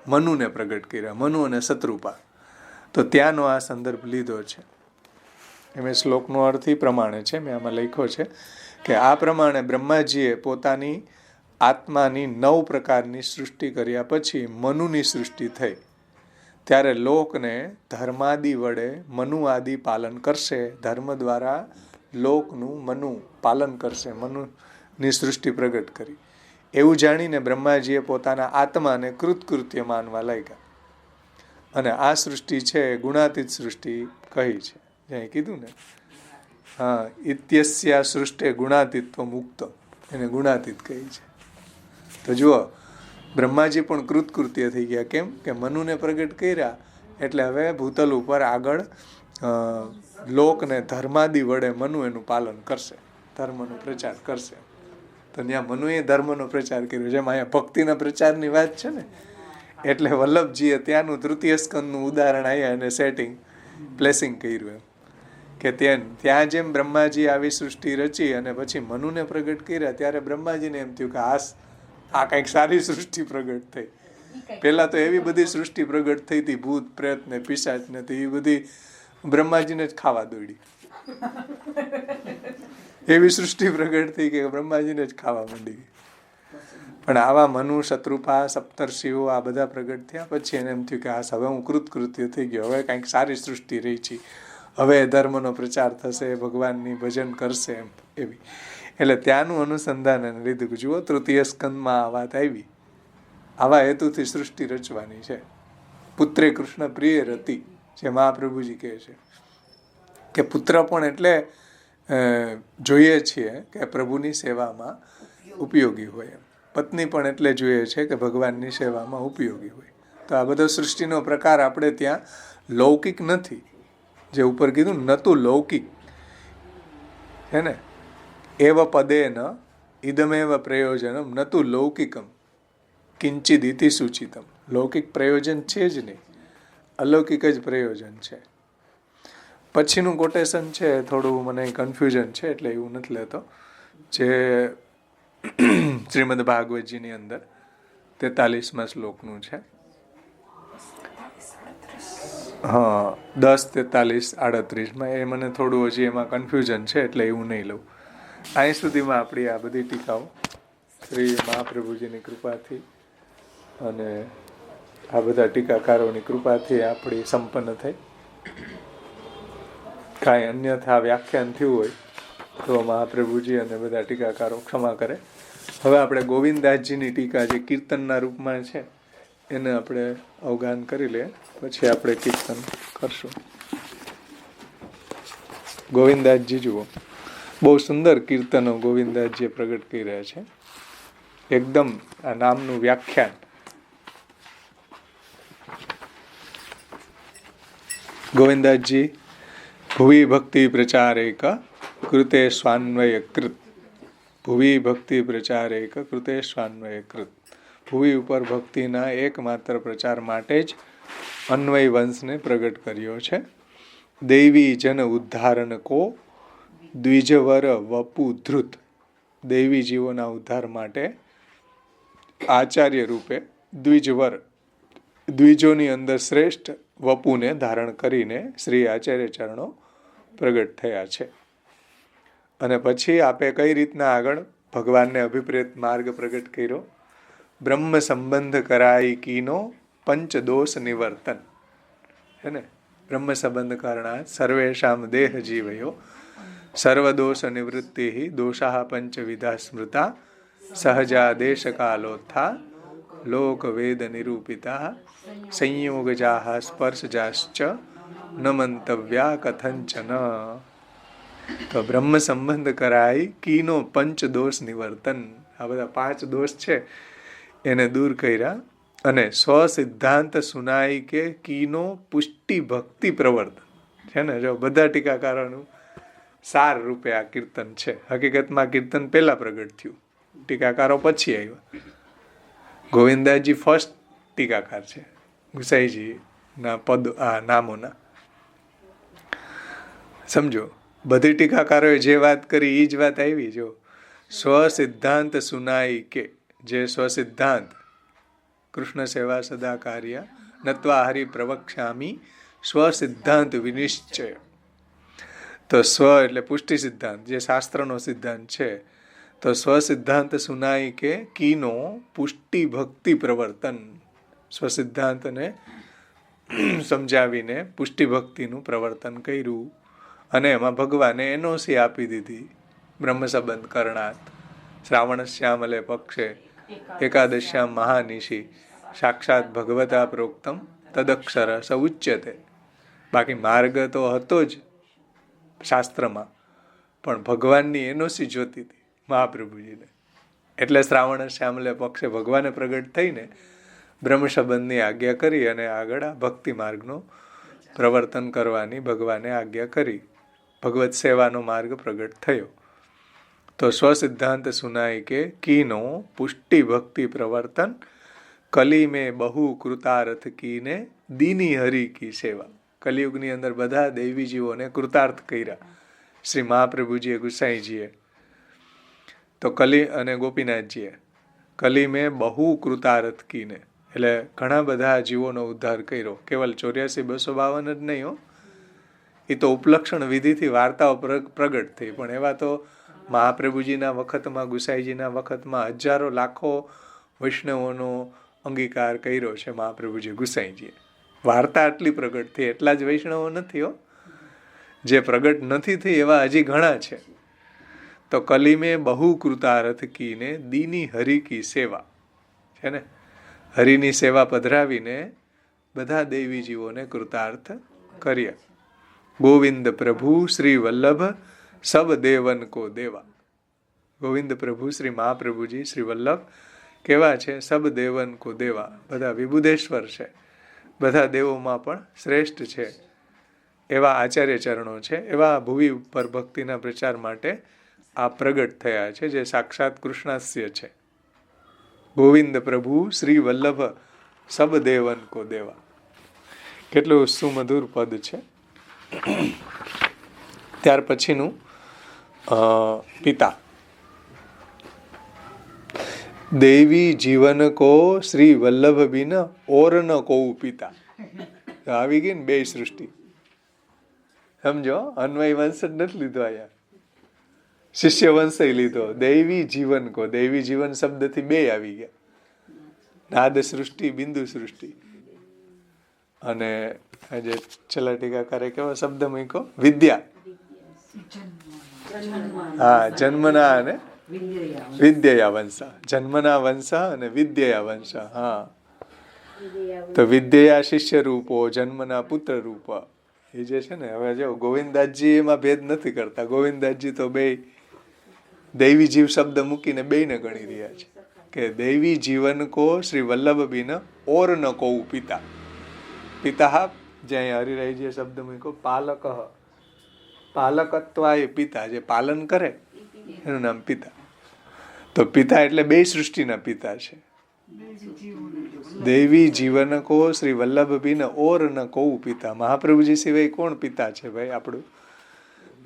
મનુને પ્રગટ કર્યા, મનુ અને શત્રુપા. તો ત્યાંનો આ સંદર્ભ લીધો છે. એમ શ્લોકનો અર્થ એ પ્રમાણે છે, મેં આમાં લખ્યો છે કે આ પ્રમાણે બ્રહ્માજીએ પોતાની આત્માની 9 પ્રકારની સૃષ્ટિ કર્યા પછી મનુની સૃષ્ટિ થઈ, ત્યારે લોકને ધર્માદિ વડે મનુ આદિ પાલન કરશે. ધર્મ દ્વારા લોકનું મનુ પાલન કરશે, મનુની સૃષ્ટિ પ્રગટ કરી. એવું જાણીને બ્રહ્માજીએ પોતાના આત્માને કૃતકૃત્ય માનવા લાગ્યા, અને આ સૃષ્ટિ છે ગુણાતીત સૃષ્ટિ કહી છે. જ્યાં કીધું ને, હા, ઇત્યસ્યા સૃષ્ટિ ગુણાતીત્વ મુક્ત, એને ગુણાતીત કહી છે. તો જુઓ, બ્રહ્માજી પણ કૃતકૃત્ય થઈ ગયા. કેમ કે મનુને પ્રગટ કર્યા એટલે હવે ભૂતલ ઉપર આગળ લોકને ધર્માદિ વડે મનુ એનું પાલન કરશે, ધર્મનો પ્રચાર કરશે. તો ત્યાં મનુએ ધર્મનો પ્રચાર કર્યો. જેમ અહીંયા ભક્તિના પ્રચારની વાત છે ને, એટલે વલ્લભજીએ ત્યાંનું તૃતીય સ્કંદનું ઉદાહરણ અહીંયા એને સેટિંગ પ્લેસિંગ કર્યું એમ કે ત્યાં જેમ બ્રહ્માજી આવી સૃષ્ટિ રચી અને પછી મનુને પ્રગટ કર્યા, ત્યારે બ્રહ્માજીને એમ થયું કે આ કંઈક સારી સૃષ્ટિ પ્રગટ થઈ. પહેલા તો એવી બધી સૃષ્ટિ પ્રગટ થઈ હતી, ભૂત પ્રેત ને પિશાચ ને, એ બધી બ્રહ્માજીને જ ખાવા દોડી. એવી સૃષ્ટિ પ્રગટ થઈ કે બ્રહ્માજીને જ ખાવા માંડી. પણ આવા મનુ, શત્રુપા, સપ્તર્ષિઓ આ બધા પ્રગટ થયા પછી એને એમ થયું કે હવે હું કૃતકૃત્ય થઈ ગયો, હવે કંઈક સારી સૃષ્ટિ રહી છે, હવે ધર્મનો પ્રચાર થશે, ભગવાનની ભજન કરશે એમ. એવી એટલે ત્યાંનું અનુસંધાન એને લીધું કે જુઓ, તૃતીય સ્કંદમાં આ વાત આવી, આવા હેતુથી સૃષ્ટિ રચવાની છે. પુત્રે કૃષ્ણ પ્રિય રતિ, જે મહાપ્રભુજી કહે છે કે પુત્ર પણ એટલે જોઈએ છીએ કે પ્રભુની સેવામાં ઉપયોગી હોય, પત્ની પણ એટલે જોઈએ છે કે ભગવાનની સેવામાં ઉપયોગી હોય. તો આ બધો સૃષ્ટિનો પ્રકાર આપણે ત્યાં લૌકિક નથી, જે ઉપર કીધું નતું લૌકિક હે ને, એવ પદેન ઇદમેવ પ્રયોજનમ નતું લૌકિકમ કિંચિદ ઇતિ સૂચિતમ. લૌકિક પ્રયોજન છે જ નહીં, અલૌકિક જ પ્રયોજન છે. પછીનું કોટેશન છે થોડું મને કન્ફ્યુઝન છે એટલે એવું નથી લેતો. જે શ્રીમદ ભાગવતજીની અંદર 43મા શ્લોકનું છે. 10, 43, 38માં એ મને થોડું હજી એમાં કન્ફ્યુઝન છે, એટલે એવું નહીં લઉં. અહીં સુધીમાં આપણી આ બધી ટીકાઓ શ્રી મહાપ્રભુજીની કૃપાથી અને આ બધા ટીકાકારોની કૃપાથી આપણી સંપન્ન થઈ. કાંઈ અન્યથા વ્યાખ્યાન થયું હોય તો મહાપ્રભુજી અને બધા ટીકાકારો ક્ષમા કરે. હવે આપણે ગોવિંદાસજીની ટીકા જે કીર્તનના રૂપમાં છે એને આપણે અવગાન કરી લઈએ, પછી આપણે કીર્તન કરશું. ગોવિંદાસજી જુઓ, બહુ સુંદર કીર્તનો ગોવિંદાસજીએ પ્રગટ કરી રહ્યા છે. એકદમ આ નામનું વ્યાખ્યાન. ગોવિંદાસજી ભુવિ ભક્તિ પ્રચારેક કૃતે સ્વાન્વય કૃત. ભુવિ ભક્તિ પ્રચારેક કૃતે સ્વાન્વય કૃત. ભુવિ ઉપર ભક્તિના એકમાત્ર પ્રચાર માટે જ અન્વય વંશને પ્રગટ કર્યો છે. દૈવી જન ઉદ્ધારણ કો દ્વિજવર વપુ ધ્રુત. દૈવી જીવોના ઉદ્ધાર માટે આચાર્ય રૂપે દ્વિજવર, દ્વિજોની અંદર શ્રેષ્ઠ વપુને ધારણ કરીને શ્રી આચાર્ય ચરણો પ્રગટ થયા છે. અને પછી આપે કઈ રીતના આગળ ભગવાનને અભિપ્રેત માર્ગ પ્રગટ કર્યો. બ્રહ્મ સંબંધ કરાઈ કીનો પંચદોષ નિવર્તન. હે ને? બ્રહ્મ સંબંધ કરણા સર્વેશામ દેહ જીવયો સર્વદોષ નિવૃત્તિ દોષા પંચવિધા સ્મૃતા સહજા દેશ કાલોત્થા લોક વેદ નિરૂપિતા સંયોગજાહ સ્પર્શજાશ્ચ ન મંતવ્યા કથંચન. તો બ્રહ્મ સંબંધ કરાય કીનો પંચદોષ નિવર્તન. આ બધા 5 દોષ છે એને દૂર કર્યા. અને સ્વસિદ્ધાંત સુનાઈ કે કીનો પુષ્ટિ ભક્તિ પ્રવર્તન. છે ને? જો બધા ટીકાકારોનું સાર રૂપે આ કીર્તન છે. હકીકતમાં કીર્તન પહેલા પ્રગટ થયું, ટીકાકારો પછી આવ્યા. ગોવિંદાસજી ફર્સ્ટ ટીકાકાર છે ગુસાઈજીના પદ આ નામોના. સમજો, બધી ટીકાકારોએ જે વાત કરી એ જ વાત આવી. જો સ્વસિદ્ધાંત સુનાઈ કે, જે સ્વસિદ્ધાંત કૃષ્ણ સેવા સદા કાર્ય નત્વા હરિ પ્રવક્ષ્યામી સ્વસિદ્ધાંત વિનિશ્ચય. તો સ્વ એટલે પુષ્ટિ સિદ્ધાંત, જે શાસ્ત્રનો સિદ્ધાંત છે. તો સ્વસિદ્ધાંત સુનાઈ કે કીનો પુષ્ટિ ભક્તિ પ્રવર્તન. સ્વસિદ્ધાંતને સમજાવીને પુષ્ટિ ભક્તિનું પ્રવર્તન કર્યું. અને એમાં ભગવાને એનઓસી આપી દીધી. બ્રહ્મ સંબંધ કરણાત શ્રાવણ શ્યામલે પક્ષે એકાદશ્યામ મહાનિશી સાક્ષાત ભગવતા પ્રોક્તમ તદક્ષર સ ઉચ્યતે. બાકી માર્ગ તો હતો જ શાસ્ત્રમાં, પણ ભગવાનની એનોસી જોતી હતી મહાપ્રભુજીને. એટલે શ્રાવણ શ્યામલે પક્ષે ભગવાને પ્રગટ થઈને બ્રહ્મ સંબંધની આજ્ઞા કરી અને આગળ આ ભક્તિ માર્ગનું પ્રવર્તન કરવાની ભગવાને આજ્ઞા કરી. ભગવત સેવાનો માર્ગ પ્રગટ થયો. તો સ્વસિદ્ધાંત સુનાઈ કે કીનો પુષ્ટિ ભક્તિ પ્રવર્તન કલી મેં બહુ કૃતાર્થ કીને દીની હરિ કી સેવા. કલિયુગની અંદર બધા દૈવી જીવોને કૃતાર્થ કર્યા શ્રી મહાપ્રભુજીએ, ગુસાઈજીએ. તો કલી અને ગોપીનાથજીએ કલી મેં બહુ કૃતાર્થ કીને, એટલે ઘણા બધા જીવોનો ઉદ્ધાર કર્યો. કેવલ 84,252 જ નહીં હો, એ તો ઉપલક્ષણ વિધિથી વાર્તાઓ પ્રગટ થઈ. પણ એવા તો મહાપ્રભુજીના વખતમાં, ગુસાઈજીના વખતમાં હજારો લાખો વૈષ્ણવોનો અંગીકાર કર્યો છે મહાપ્રભુજી ગુસાઈજીએ. વાર્તા આટલી પ્રગટ થઈ, એટલા જ વૈષ્ણવો નથી હો. જે પ્રગટ નથી થઈ એવા હજી ઘણા છે. તો કલીમે બહુ કૃતાર્થ કીને દીની હરિ કી સેવા. છે ને? હરિની સેવા પધરાવીને બધા દેવી જીવોને કૃતાર્થ કર્યા. ગોવિંદ પ્રભુ શ્રી વલ્લભ સબ દેવન કો દેવા. ગોવિંદ પ્રભુ શ્રી મહાપ્રભુજી શ્રી વલ્લભ કેવા છે? સબ દેવન કો દેવા. બધા વિબુધેશ્વર છે, બધા દેવોમાં પણ શ્રેષ્ઠ છે એવા આચાર્ય ચરણો છે. એવા ભુવિ ઉપર ભક્તિના પ્રચાર માટે આ પ્રગટ થયા છે, જે સાક્ષાત કૃષ્ણાસ્ય છે. ગોવિંદ પ્રભુ શ્રી વલ્લભ સબ દેવન કો દેવા. કેટલું સુમધુર પદ છે. ત્યાર પછીનું પિતા. દેવી જીવન કો શ્રી વલ્લભ બિન ઓર ન કો પિતા. આવી ગઈ ને બે સૃષ્ટિ. સમજો, અન્વય વંશ જ નથી લીધો અહીંયા, શિષ્ય વંશ લીધો. દૈવી જીવન કો, દૈવી જીવન શબ્દથી બે આવી ગયા. નાદ સૃષ્ટિ, બિંદુ સૃષ્ટિ. અને આજે છેલ્લા ટીકાકારે કેવો શબ્દ મૂક્યો? વિદ્યા. હા, જન્મના અને વિદ્યયા વંશા. જન્મના વંશા અને વિદ્યયા વંશા. હા, તો વિદ્યયા શિષ્ય રૂપો, જન્મના પુત્ર રૂપ. એ જે છે ને, હવે જો ગોવિંદદાસજી એમાં ભેદ નથી કરતા. ગોવિંદદાસજી તો બે દૈવી જીવ શબ્દ મૂકીને બેયને ગણી રહ્યા છે કે દૈવી જીવન કો શ્રી વલ્લભ બિન ઓર ન કો પિતા. પિતા જે અહીંયા હરિરાયજીએ શબ્દ મૂક્યો પાલક. પાલકત્વાય પિતા, જે પાલન કરે એનું નામ પિતા. તો પિતા એટલે બે સૃષ્ટિના પિતા છે. દેવી જીવન કો શ્રી વલ્લભ બિન ઓર ન કો પિતા. મહાપ્રભુજી સિવાય કોણ પિતા છે ભાઈ આપણું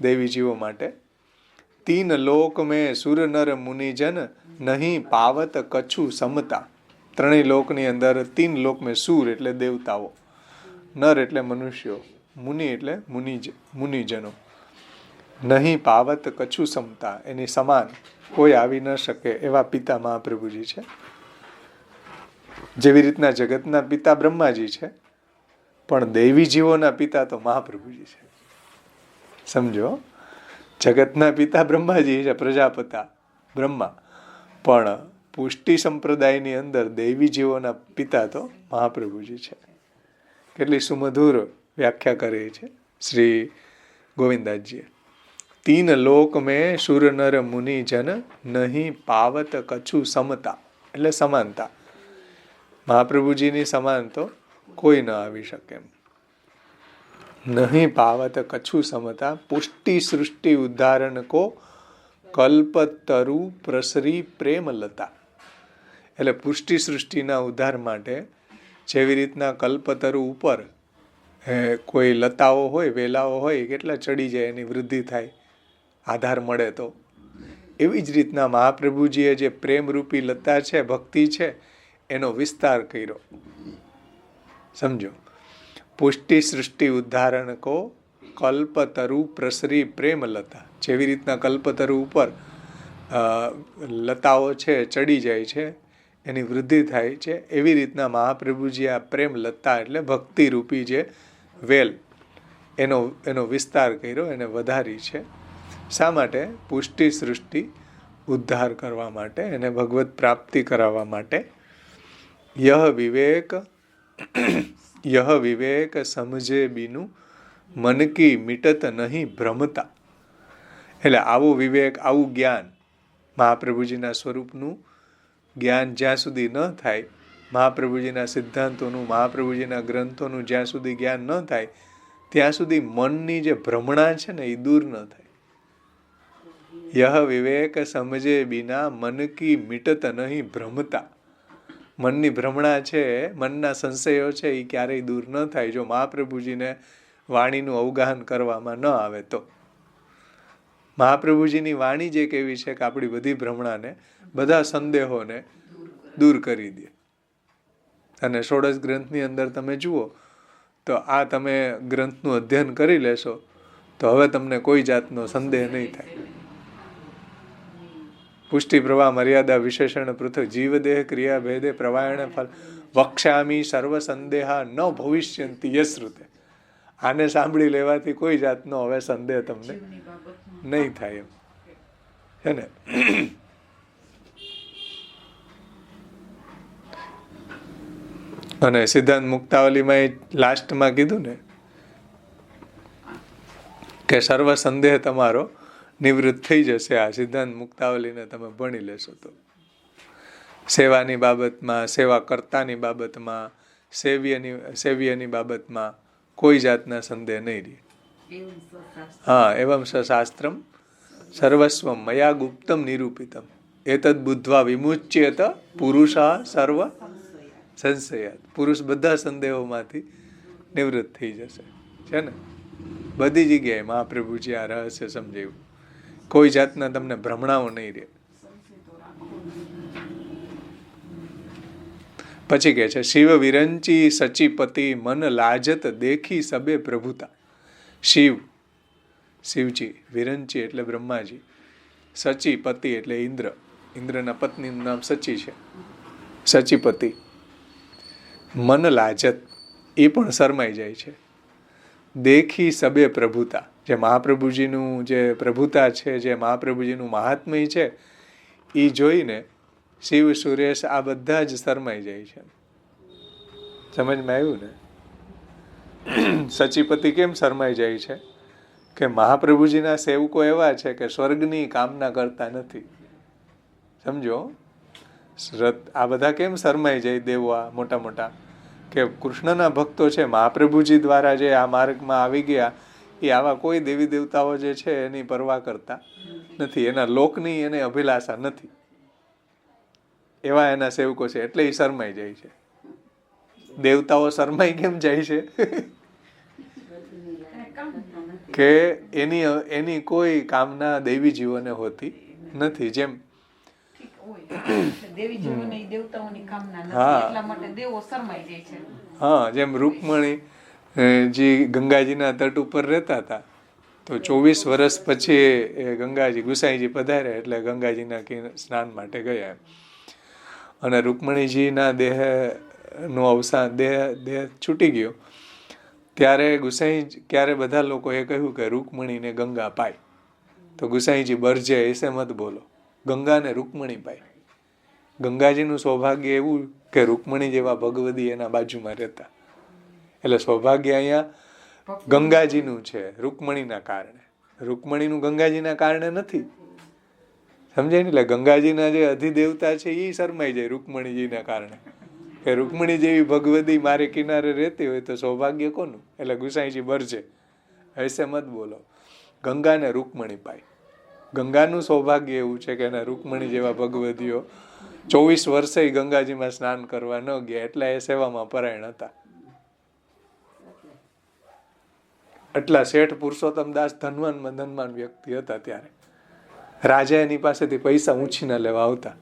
દેવી જીવો માટે? તીન લોક મેં સુર નર મુનિજન નહીં પાવત કછુ સમતા. ત્રણેય લોકની અંદર તીન લોક મેં સુર એટલે દેવતાઓ, નર એટલે મનુષ્યો, મુનિ એટલે મુનિજનો. નહીં પાવત કછુ સમતા, એની સમાન કોઈ આવી ન શકે એવા પિતા મહાપ્રભુજી છે. જેવી રીતના જગતના પિતા બ્રહ્માજી છે, પણ દૈવી જીવોના પિતા તો મહાપ્રભુજી છે. સમજો, જગતના પિતા બ્રહ્માજી છે, પ્રજાપતા બ્રહ્મા, પણ પુષ્ટિ સંપ્રદાયની અંદર દૈવી જીવોના પિતા તો મહાપ્રભુજી છે. કેટલી સુમધુર વ્યાખ્યા કરે છે શ્રી ગોવિંદાસજીએ. તીન લોક મેં સુર નર મુનિ જન નહીં પાવત કછુ સમતા, એટલે સમાનતા. મહાપ્રભુજીની સમાન તો કોઈ ન આવી શકે એમ. નહીં પાવત કછુ સમતા પુષ્ટિ સૃષ્ટિ ઉદ્ધારણ કો કલ્પતરુ પ્રસરી પ્રેમ લતા. એટલે પુષ્ટિ સૃષ્ટિના ઉદ્ધાર માટે જેવી રીતના કલ્પતરુ ઉપર કોઈ લતાઓ હોય, વેલાઓ હોય, કેટલા ચડી જાય, એની વૃદ્ધિ થાય, આધાર મળે તો, એવી જ રીતના મહાપ્રભુજીએ જે પ્રેમરૂપી લતા છે, ભક્તિ છે, એનો વિસ્તાર કર્યો. સમજો, પુષ્ટિ સૃષ્ટિ ઉદ્ધારણ કો કલ્પતરુ પ્રસરી પ્રેમ લતા. જેવી રીતના કલ્પતરુ ઉપર લતાઓ છે ચડી જાય છે, એની વૃદ્ધિ થાય છે, એવી રીતના મહાપ્રભુજી આ પ્રેમ લતા એટલે ભક્તિરૂપી જે વેલ એનો વિસ્તાર કર્યો, એને વધારી છે. શા માટે? પુષ્ટિ સૃષ્ટિ ઉદ્ધાર કરવા માટે, એને ભગવત પ્રાપ્તિ કરાવવા માટે. યહ વિવેક સમજે બીનું મન કી મિટત નહીં ભ્રમતા. એટલે આવું વિવેક, આવું જ્ઞાન, મહાપ્રભુજીના સ્વરૂપનું જ્ઞાન જ્યાં સુધી ન થાય, મહાપ્રભુજીના સિદ્ધાંતોનું, મહાપ્રભુજીના ગ્રંથોનું જ્યાં સુધી જ્ઞાન ન થાય, ત્યાં સુધી મનની જે ભ્રમણા છે ને એ દૂર ન થાય. યહ વિવેક સમજે બિના મન કી મિટત નહીં ભ્રમતા. મનની ભ્રમણા છે, મનના સંશયો છે, એ ક્યારેય દૂર ન થાય જો મહાપ્રભુજીને વાણીનું અવગાહન કરવામાં ન આવે તો. મહાપ્રભુજીની વાણી જ એક એવી છે કે આપણી બધી ભ્રમણાને, બધા સંદેહોને દૂર કરી દે. અને ષોડશ ગ્રંથની અંદર તમે જુઓ તો આ તમે ગ્રંથનું અધ્યયન કરી લેશો તો હવે તમને કોઈ જાતનો સંદેહ નહીં થાય. પુષ્ટિ પ્રવાહ મર્યાદા વિશેષણ પૃથક જીવદેહ ક્રિયા ભેદે પ્રવાયણ ફલ વક્ષ્યામી સર્વ સંદેહા ન ભવિષ્યંતિ યશ્રુતે. આને સાંભળી લેવાથી કોઈ જાતનો હવે સંદેહ તમને નહીં થાય એમ છે ને. અને સિદ્ધાંત મુક્તાવલીમાં એ લાસ્ટમાં કીધું ને કે સર્વ સંદેહ તમારો નિવૃત્ત થઈ જશે આ સિદ્ધાંત મુક્તાવલીને તમે ભણી લેશો તો. સેવાની બાબતમાં, સેવા કર્તાની બાબતમાં, સેવ્યની બાબતમાં કોઈ જાતના સંદેહ નહીં રહે. હા, એવમ શાસ્ત્રમ સર્વસ્વમ મયા ગુપ્તમ નિરૂપિતમ એતદ બુદ્ધવા વિમુચ્યત પુરુષા સર્વ સંશયાત. પુરુષ બધા સંદેહોમાંથી નિવૃત્ત થઈ જશે છે ને. બધી જગ્યાએ મહાપ્રભુજી આ રહસ્ય સમજાવ્યું. કોઈ જાતના તમને ભ્રમણાઓ નહીં રહે. પછી કહે છે શિવ વિરંચી સચીપતિ મન લાજત દેખી સબે પ્રભુતા. શિવજી, વિરંચી એટલે બ્રહ્માજી, સચીપતિ એટલે ઇન્દ્ર, ઇન્દ્રના પત્નીનું નામ સચી છે, સચીપતિ. મન લાજત, એ પણ શરમાઈ જાય છે. દેખી સબે પ્રભુતા, જે મહાપ્રભુજીનું જે પ્રભુતા છે, જે મહાપ્રભુજીનું મહાત્મ્ય છે, એ જોઈને શિવ સુરેશ આ બધા જ શરમાઈ જાય છે. સમજમાં આવ્યું ને? સચીપતિ કેમ શરમાઈ જાય છે? કે મહાપ્રભુજીના સેવકો એવા છે કે સ્વર્ગની કામના કરતા નથી. સમજો, આ બધા કેમ શરમાઈ જાય દેવો મોટા મોટા? કે કૃષ્ણના ભક્તો છે, મહાપ્રભુજી દ્વારા જે આ માર્ગમાં આવી ગયા, એ આવા કોઈ દેવી દેવતાઓ જે છે એની પરવા કરતા નથી, એના લોકની એને અભિલાષા નથી. એવા એના સેવકો છે, એટલે એ શરમાઈ જાય છે. દેવતાઓ શરમાઈ કેમ જાય છે? કે એની કોઈ કામના દેવી જીવોને હોતી નથી. જેમ જેમ રૂકમણી જી ગંગાજીના તટ ઉપર રહેતા હતા, તો 24 વર્ષ પછી ગંગાજી ગુસાઈજી પધાર્યા એટલે ગંગાજીના સ્નાન માટે ગયા, અને રૂકમણીજીના દેહનું અવસાન, દેહ છૂટી ગયો, ત્યારે ક્યારે બધા લોકોએ કહ્યું કે રૂકમણીને ગંગા પાય. તો ગુસાઈજી બરજે એસે મત બોલો, ગંગાને રૂકમણી પાય. ગંગાજીનું સૌભાગ્ય એવું કે રૂકમણી જેવા ભગવદી એના બાજુમાં રહેતા, એટલે સૌભાગ્ય અહીંયા ગંગાજીનું છે રૂકમણીના કારણે. રૂકમણીનું ગંગાજીના કારણે નથી. સમજાય ને? એટલે ગંગાજીના જે અધિદેવતા છે એ શરમાઈ જાય રૂકમણીજીના કારણે, કે રૂકમણી જેવી ભગવદી મારે કિનારે રહેતી હોય તો સૌભાગ્ય કોનું? એટલે ગુસાઈજી બરજે એસે મત બોલો, ગંગાને રૂકમણી પાય. ગંગાનું સૌભાગ્ય એવું છે કે એના રૂકમણી જેવા ભગવદીઓ 24 વર્ષે ગંગાજીમાં સ્નાન કરવા ન ગયા, એટલા એ સેવામાં પરાયણ હતા. એટલા શેઠ પુરુષોત્તમ દાસ ધનવાન વ્યક્તિ હતા. ત્યારે રાજા એની પાસેથી પૈસા ઉછીના લેવા આવતા.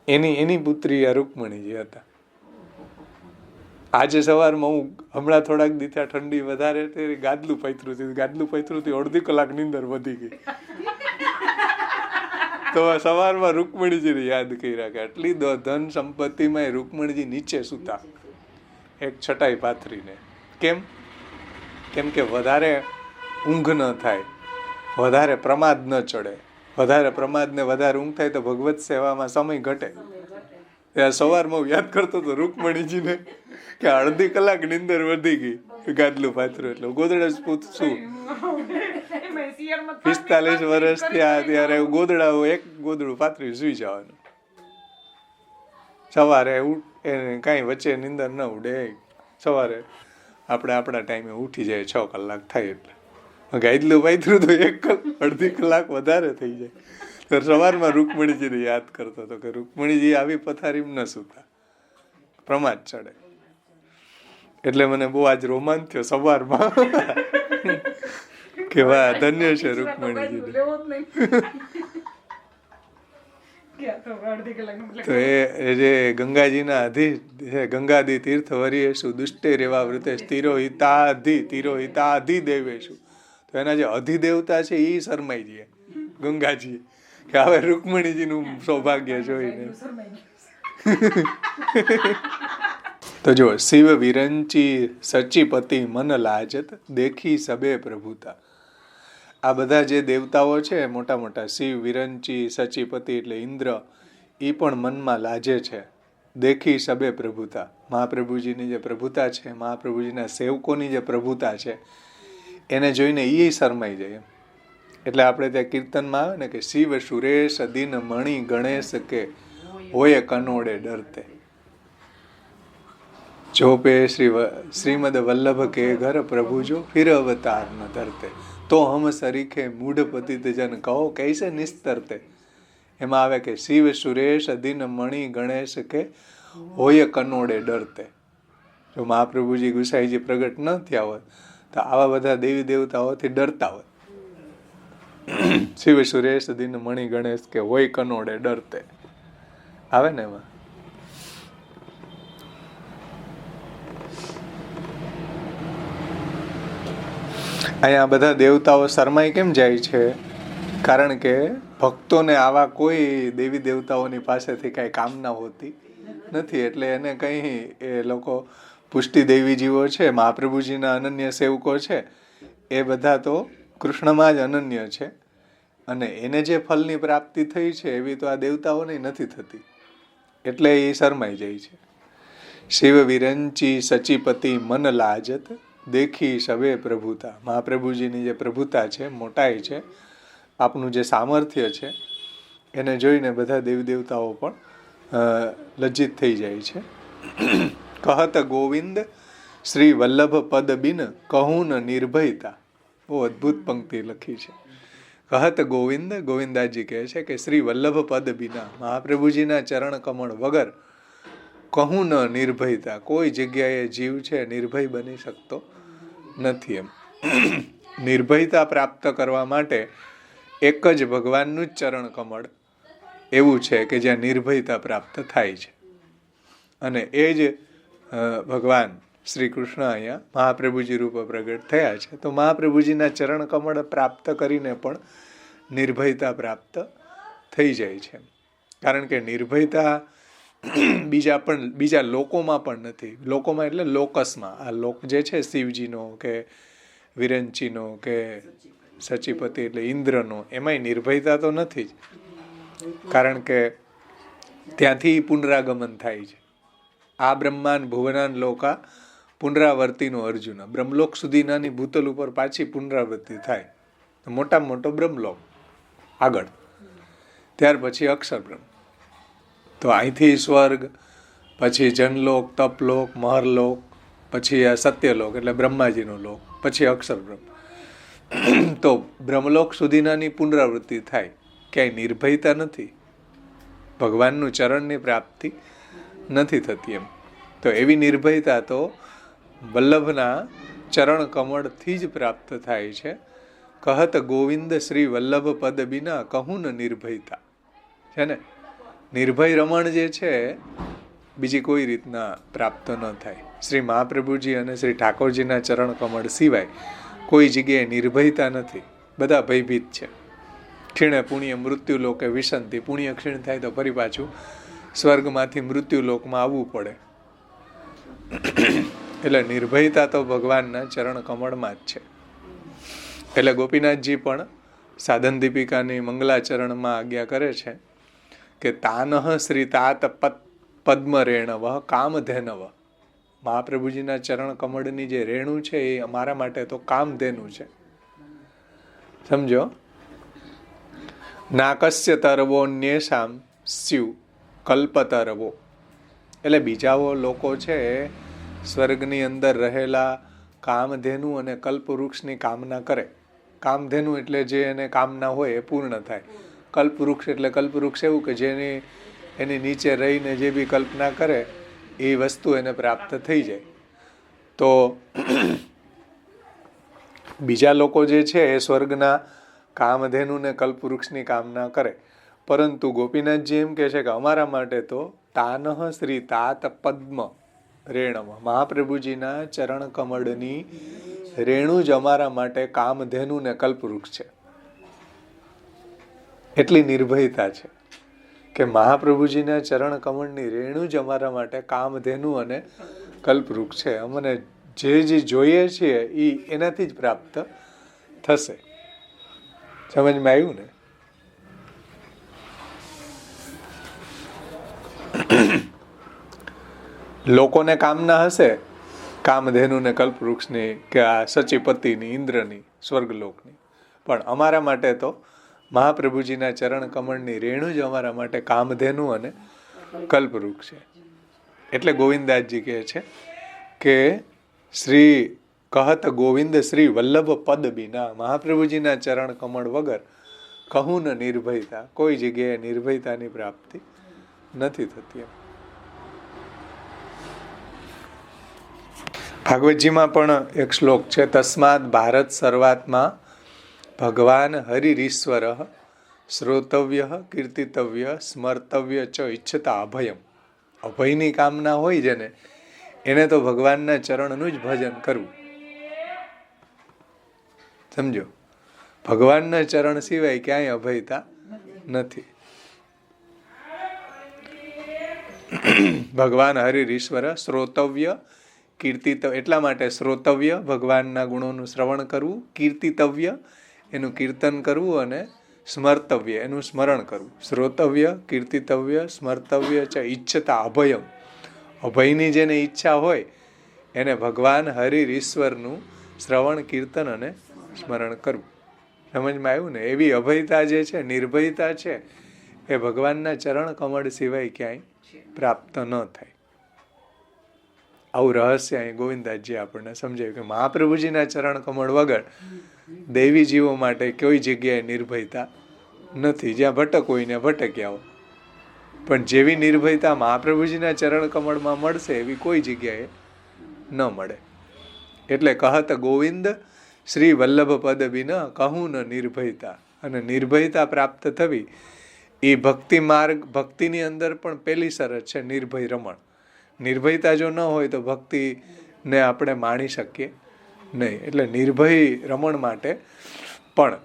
એની પુત્રી આ રૂકમણીજી હતા. આજે સવારમાં હું હમણાં થોડાક દીથા ઠંડી વધારે ગાદલું પૈથરું થી અડધી કલાકની અંદર વધી ગઈ. તો સવારમાં રૂકમણીજીને યાદ કર્યા કે આટલી ધન સંપત્તિમાં રૂકમણીજી નીચે સૂતા એક છટાઈ પાથરીને. કેમ કે વધારે ઊંઘ ન થાય, વધારે પ્રમાદ ન ચડે. વધારે પ્રમાદ ને વધારે ઊંઘ થાય તો ભગવત સેવામાં સમય ઘટે. ત્યાં સવારમાં હું યાદ કરતો હતો રૂકમણીજીને કે અડધી કલાક નીંદર વધી ગઈ, ગાદલું પાથરું એટલે ગોદડા શું 45 વર્ષ થયા ત્યારે ગોદડા એક ગોદડું પાથરી સુઈ જવાનું. સવારે કાંઈ વચ્ચે નીંદર ન ઉડે. સવારે આપણે આપણા ટાઈમે ઉઠી જાય 6 કલાક થાય એટલે ગાદલું પાથરું તો અડધી કલાક વધારે થઈ જાય. તો સવારમાં રૂકમણીજીને યાદ કરતો હતો કે રૂકમણીજી આવી પથારીમાં ન સૂતા, પ્રમાદ ચડે. એટલે મને બહુ આજ રોમાંચ થયો સવારમાં કે વાહ, ધન્ય છે રૂકમણીજી. તો એ જે ગંગાજીના ગંગાદી તીર્થ વરીએશું દુષ્ટે રેવા વૃતે તિરોહિતાધિ દેવેશું. તો એના જે અધિદેવતા છે એ શરમાઈ જાય ગંગાજી, કે હવે રૂકમણીજીનું સૌભાગ્ય જોઈને. તો જો શિવ વિરંચી સચીપતિ મન લાજત દેખી સબે પ્રભુતા. આ બધા જે દેવતાઓ છે મોટા મોટા, શિવ, વિરંચી, સચીપતિ એટલે ઇન્દ્ર, એ પણ મનમાં લાજે છે. દેખી સબે પ્રભુતા, મહાપ્રભુજીની જે પ્રભુતા છે, મહાપ્રભુજીના સેવકોની જે પ્રભુતા છે, એને જોઈને એ શરમાઈ જાય. એટલે આપણે ત્યાં કીર્તનમાં આવે ને કે શિવ સુરેશ દિન મણિ ગણેશ કે હોય કનોડે ડરતે. જો પે શ્રીમદ વલ્લભ કે ઘર પ્રભુ જો ફિર અવતાર ન ધરતે, તો હમ સરીખે મૂઢ પતિત જન કહો કૈસે નિસ્તરતે. એમાં આવે કે શિવ સુરેશ દિન મણિ ગણેશ કે હોય કનોડે ડરતે. જો મહાપ્રભુજી ગુસાઈજી પ્રગટ ન થયા હોય તો આવા બધા દેવી દેવતાઓથી ડરતા હોય. શિવ સુરેશ દિન મણિ ગણેશ કે હોય કનોડે ડરતે આવે ને એમાં. અહીંયા બધા દેવતાઓ શરમાઈ કેમ જાય છે? કારણ કે ભક્તોને આવા કોઈ દેવી દેવતાઓની પાસેથી કાંઈ કામના હોતી નથી. એટલે એને કંઈ એ લોકો પુષ્ટિ દેવીજીઓ છે, મહાપ્રભુજીના અનન્ય સેવકો છે, એ બધા તો કૃષ્ણમાં જ અનન્ય છે. અને એને જે ફલની પ્રાપ્તિ થઈ છે એવી તો આ દેવતાઓને નથી થતી. એટલે એ શરમાઈ જાય છે. શિવ વિરંચી સચીપતિ મન લાજત દેખી સવે પ્રભુતા. મહાપ્રભુજીની જે પ્રભુતા છે, મોટાઈ છે, આપનું જે સામર્થ્ય છે, એને જોઈને બધા દેવી દેવતાઓ પણ લજ્જિત થઈ જાય છે. કહત ગોવિંદ શ્રી વલ્લભ પદ બિન કહું ન નિર્ભયતા. બહુ અદ્ભુત પંક્તિ લખી છે. કહત ગોવિંદ, ગોવિંદાજી કહે છે કે શ્રી વલ્લભ પદ બિના, મહાપ્રભુજીના ચરણ કમળ વગર કહું ન નિર્ભયતા, કોઈ જગ્યાએ જીવ છે નિર્ભય બની શકતો નથી. એમ નિર્ભયતા પ્રાપ્ત કરવા માટે એક જ ભગવાનનું જ ચરણ કમળ એવું છે કે જ્યાં નિર્ભયતા પ્રાપ્ત થાય છે. અને એ જ ભગવાન શ્રી કૃષ્ણ અહીંયા મહાપ્રભુજી રૂપે પ્રગટ થયા છે. તો મહાપ્રભુજીના ચરણ કમળ પ્રાપ્ત કરીને પણ નિર્ભયતા પ્રાપ્ત થઈ જાય છે. કારણ કે નિર્ભયતા બીજા લોકોમાં પણ નથી. લોકોમાં એટલે લોકસમાં. આ લોક જે છે શિવજીનો કે વિરંચીનો કે સચીપતિ એટલે ઇન્દ્રનો, એમાંય નિર્ભયતા તો નથી જ. કારણ કે ત્યાંથી પુનરાગમન થાય છે. આ બ્રહ્માંડ ભુવનાન લોકા પુનરાવર્તિનો અર્જુન. બ્રહ્મલોક સુધીનાની ભૂતલ ઉપર પાછી પુનરાવૃત્તિ થાય. મોટામાં મોટો બ્રહ્મલોક આગળ, ત્યાર પછી અક્ષર બ્રહ્મ. તો અહીંથી સ્વર્ગ, પછી જનલોક, તપલોક, મહરલોક, પછી આ સત્યલોક એટલે બ્રહ્માજીનો લોક, પછી અક્ષર બ્રહ્મ. તો બ્રહ્મલોક સુધીનાની પુનરાવૃત્તિ થાય. ક્યાંય નિર્ભયતા નથી, ભગવાનનું ચરણની પ્રાપ્તિ નથી થતી. એમ તો એવી નિર્ભયતા તો વલ્લભના ચરણ કમળથી જ પ્રાપ્ત થાય છે. કહત ગોવિંદ શ્રી વલ્લભ પદ બિના કહું ન નિર્ભયતા. છે ને, નિર્ભય રમણ જે છે બીજી કોઈ રીતના પ્રાપ્ત ન થાય. શ્રી મહાપ્રભુજી અને શ્રી ઠાકોરજીના ચરણ કમળ સિવાય કોઈ જગ્યાએ નિર્ભયતા નથી. બધા ભયભીત છે. ક્ષીણે પુણ્ય મૃત્યુ લોકે વિસંતિ. પુણ્ય ક્ષીણ થાય તો ફરી પાછું સ્વર્ગમાંથી મૃત્યુ લોકમાં આવવું પડે. એટલે નિર્ભયતા તો ભગવાનના ચરણ કમળમાં જ છે. એટલે ગોપીનાથજી પણ સાધન દીપિકાની મંગલાચરણમાં આજ્ઞા કરે છે કે તાનહ શ્રી તાત પદ્મ રેણવ કામધેનવ. મહાપ્રભુજીના ચરણ કમળની જે રેણુ છે એ અમારા માટે તો કામધેનુ છે. સમજો, નાકસ્ય તરવોન્યેષામ સ્યુ કલ્પતરવો. એટલે બીજાઓ લોકો છે સ્વર્ગની અંદર રહેલા કામધેનુ અને કલ્પવૃક્ષની કામના કરે. કામધેનુ એટલે જે એને કામના હોય એ પૂર્ણ થાય. કલ્પવૃક્ષ એટલે કલ્પવૃક્ષ એવું કે જેની એની નીચે રહીને જે બી કલ્પના કરે એ વસ્તુ એને પ્રાપ્ત થઈ જાય. તો બીજા લોકો જે છે એ સ્વર્ગના કામધેનુ ને કલ્પવૃક્ષની કામના કરે. પરંતુ ગોપીનાથજી એમ કહે છે કે અમારા માટે તો તાનહ શ્રી તાત પદ્મ રેણવ, મહાપ્રભુજીના ચરણ કમળની રેણુ જ અમારા માટે કામધેનુ ને કલ્પવૃક્ષ છે. એટલી નિર્ભયતા છે કે મહાપ્રભુજીના ચરણ કમળની રેણુ જ અમારા માટે કામધેનુ અને કલ્પવૃક્ષ છે. અમને જે જોઈએ છીએ એ એનાથી જ પ્રાપ્ત થશે. સમજમાં આવ્યું ને? લોકોને કામના હશે કામધેનુ ને કલ્પવૃક્ષની કે આ સચીપતિની, ઇન્દ્રની, સ્વર્ગલોકની, પણ અમારા માટે તો મહાપ્રભુજીના ચરણ કમળની રેણુ જ અમારા માટે કામધેનુ અને કલ્પવૃક્ષ છે. એટલે ગોવિંદાસજી કહે છે કે શ્રી કહત ગોવિંદ શ્રી વલ્લભ પદ બિના, મહાપ્રભુજીના ચરણ કમળ વગર કહું ન નિર્ભયતા, કોઈ જગ્યાએ નિર્ભયતાની પ્રાપ્તિ નથી થતી. ભાગવતજીમાં પણ એક શ્લોક છે, તસ્માદ ભારત સર્વાત્મા ભગવાન હરિરીશ્વર શ્રોતવ્ય કીર્તિતવ્ય સ્મર્તવ્ય ચ ઈચ્છતા અભયમ. અભયની કામના હોય જેને, એને તો ભગવાનના ચરણનું જ ભજન કરવું. સમજો, ભગવાનના ચરણ સિવાય ક્યાંય અભયતા નથી. ભગવાન હરિરીશ્વર શ્રોતવ્ય કીર્તિતવ્ય, એટલા માટે શ્રોતવ્ય ભગવાનના ગુણોનું શ્રવણ કરવું, કીર્તિતવ્ય એનું કીર્તન કરવું, અને સ્મર્તવ્ય એનું સ્મરણ કરવું. શ્રોતવ્ય, કીર્તિતવ્ય, સ્મર્તવ્ય ચ ઈચ્છતા અભયમ, અભયની જેને ઈચ્છા હોય એને ભગવાન હરિરીશ્વરનું શ્રવણ, કીર્તન અને સ્મરણ કરવું. સમજમાં આવ્યું ને? એવી અભયતા જે છે, નિર્ભયતા છે, એ ભગવાનના ચરણ કમળ સિવાય ક્યાંય પ્રાપ્ત ન થાય. આવું રહસ્ય અહીં ગોવિંદાસજી આપણને સમજાવ્યું કે મહાપ્રભુજીના ચરણ કમળ વગર દૈવી જીવો માટે કોઈ જગ્યાએ નિર્ભયતા નથી. જ્યાં ભટક હોય ને ભટક્યા હો, પણ જેવી નિર્ભયતા મહાપ્રભુજીના ચરણ કમળમાં મળશે એવી કોઈ જગ્યાએ ન મળે. એટલે કહત ગોવિંદ શ્રી વલ્લભ પદ વિના કહું ન નિર્ભયતા. અને નિર્ભયતા પ્રાપ્ત થવી એ ભક્તિ માર્ગ, ભક્તિની અંદર પણ પહેલી શરત છે નિર્ભય રમણ. નિર્ભયતા જો ન હોય તો ભક્તિને આપણે માણી શકીએ નહીં. એટલે નિર્ભય રમણ માટે પણ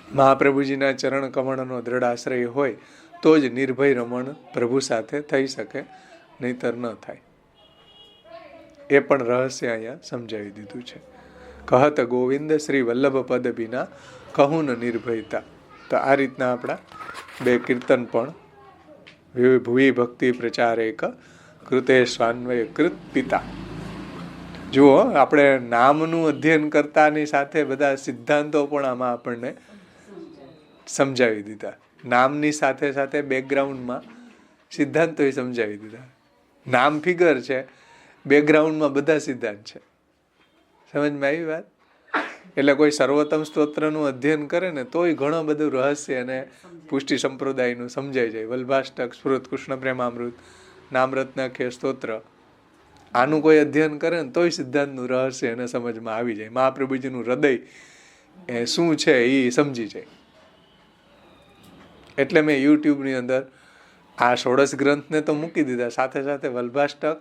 મહાપ્રભુજીના ચરણ કમળનો દ્રઢ આશ્રય હોય તો જ નિર્ભય રમણ પ્રભુ સાથે થઈ શકે, નહીતર ન થાય. એ પણ રહસ્ય અહીંયા સમજાવી દીધું છે. કહત ગોવિંદ શ્રી વલ્લભ પદ વિના કહું ન નિર્ભયતા. તો આ રીતના આપણા બે કીર્તન પણ ભુવી ભક્તિ પ્રચારેક કૃતે સ્વાન્વય કૃત પિતા. જુઓ, આપણે નામનું અધ્યયન કરતાની સાથે બધા સિદ્ધાંતો પણ આમાં આપણને સમજાવી દીધા. નામની સાથે સાથે બેકગ્રાઉન્ડમાં સિદ્ધાંતો સમજાવી દીધા. નામ ફિગર છે, બેકગ્રાઉન્ડમાં બધા સિદ્ધાંત છે. સમજમાં આવી વાત? એટલે કોઈ સર્વોત્તમ સ્તોત્રનું અધ્યયન કરે ને તોય ઘણું બધું રહસ્ય અને પુષ્ટિ સંપ્રદાયનું સમજાઈ જાય. વલ્ભાષ્ટક, સ્ફુરત કૃષ્ણ પ્રેમામૃત, નામરત્નાખ્ય સ્તોત્ર, આનું કોઈ અધ્યયન કરે ને તોય સિદ્ધાંતનું રહસ્ય એને સમજમાં આવી જાય. મહાપ્રભુજીનું હૃદય એ શું છે એ સમજી જાય. એટલે મેં યુટ્યુબની અંદર આ ષોડશ ગ્રંથને તો મૂકી દીધા, સાથે સાથે વલ્ભાષ્ટક,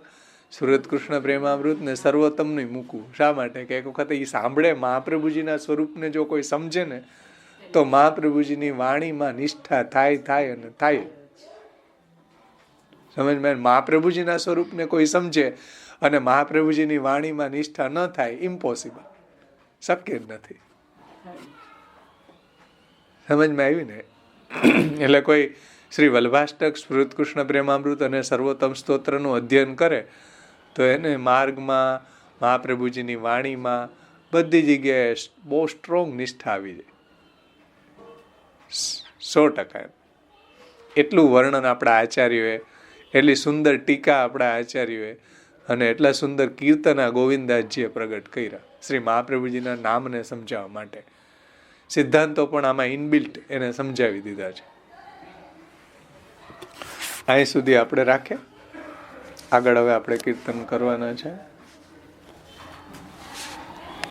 સુરત કૃષ્ણ પ્રેમામૃત ને સર્વોત્તમનું મૂકવું. શા માટે? કે એક વખત એ સાંભળે, મહાપ્રભુજીના સ્વરૂપને જો કોઈ સમજે ને તો મહાપ્રભુજીની વાણીમાં નિષ્ઠા થાય અને થાય. સમજમાં? મહાપ્રભુજીના સ્વરૂપને કોઈ સમજે અને મહાપ્રભુજીની વાણીમાં નિષ્ઠા ન થાય, ઇમ્પોસિબલ, શક્ય જ નથી. સમજમાં આવી ને? એટલે કોઈ શ્રી વલ્ભાષ્ટક, સ્ફુરત કૃષ્ણ પ્રેમામૃત અને સર્વોત્તમ સ્તોત્રનું અધ્યયન કરે તો એને માર્ગમાં, મહાપ્રભુજીની વાણીમાં, બધી જગ્યાએ બહુ સ્ટ્રોંગ નિષ્ઠા આવી જાય. 100%. એટલું વર્ણન આપણા આચાર્યોએ, એટલી સુંદર ટીકા આપણા આચાર્યોએ અને એટલા સુંદર કીર્તના ગોવિંદાસજીએ પ્રગટ કર્યા શ્રી મહાપ્રભુજીના નામને સમજાવવા માટે. સિદ્ધાંતો પણ આમાં ઇનબિલ્ટ એને સમજાવી દીધા છે. અહીં સુધી આપણે રાખીએ. આગળ હવે આપણે કીર્તન કરવાના છે.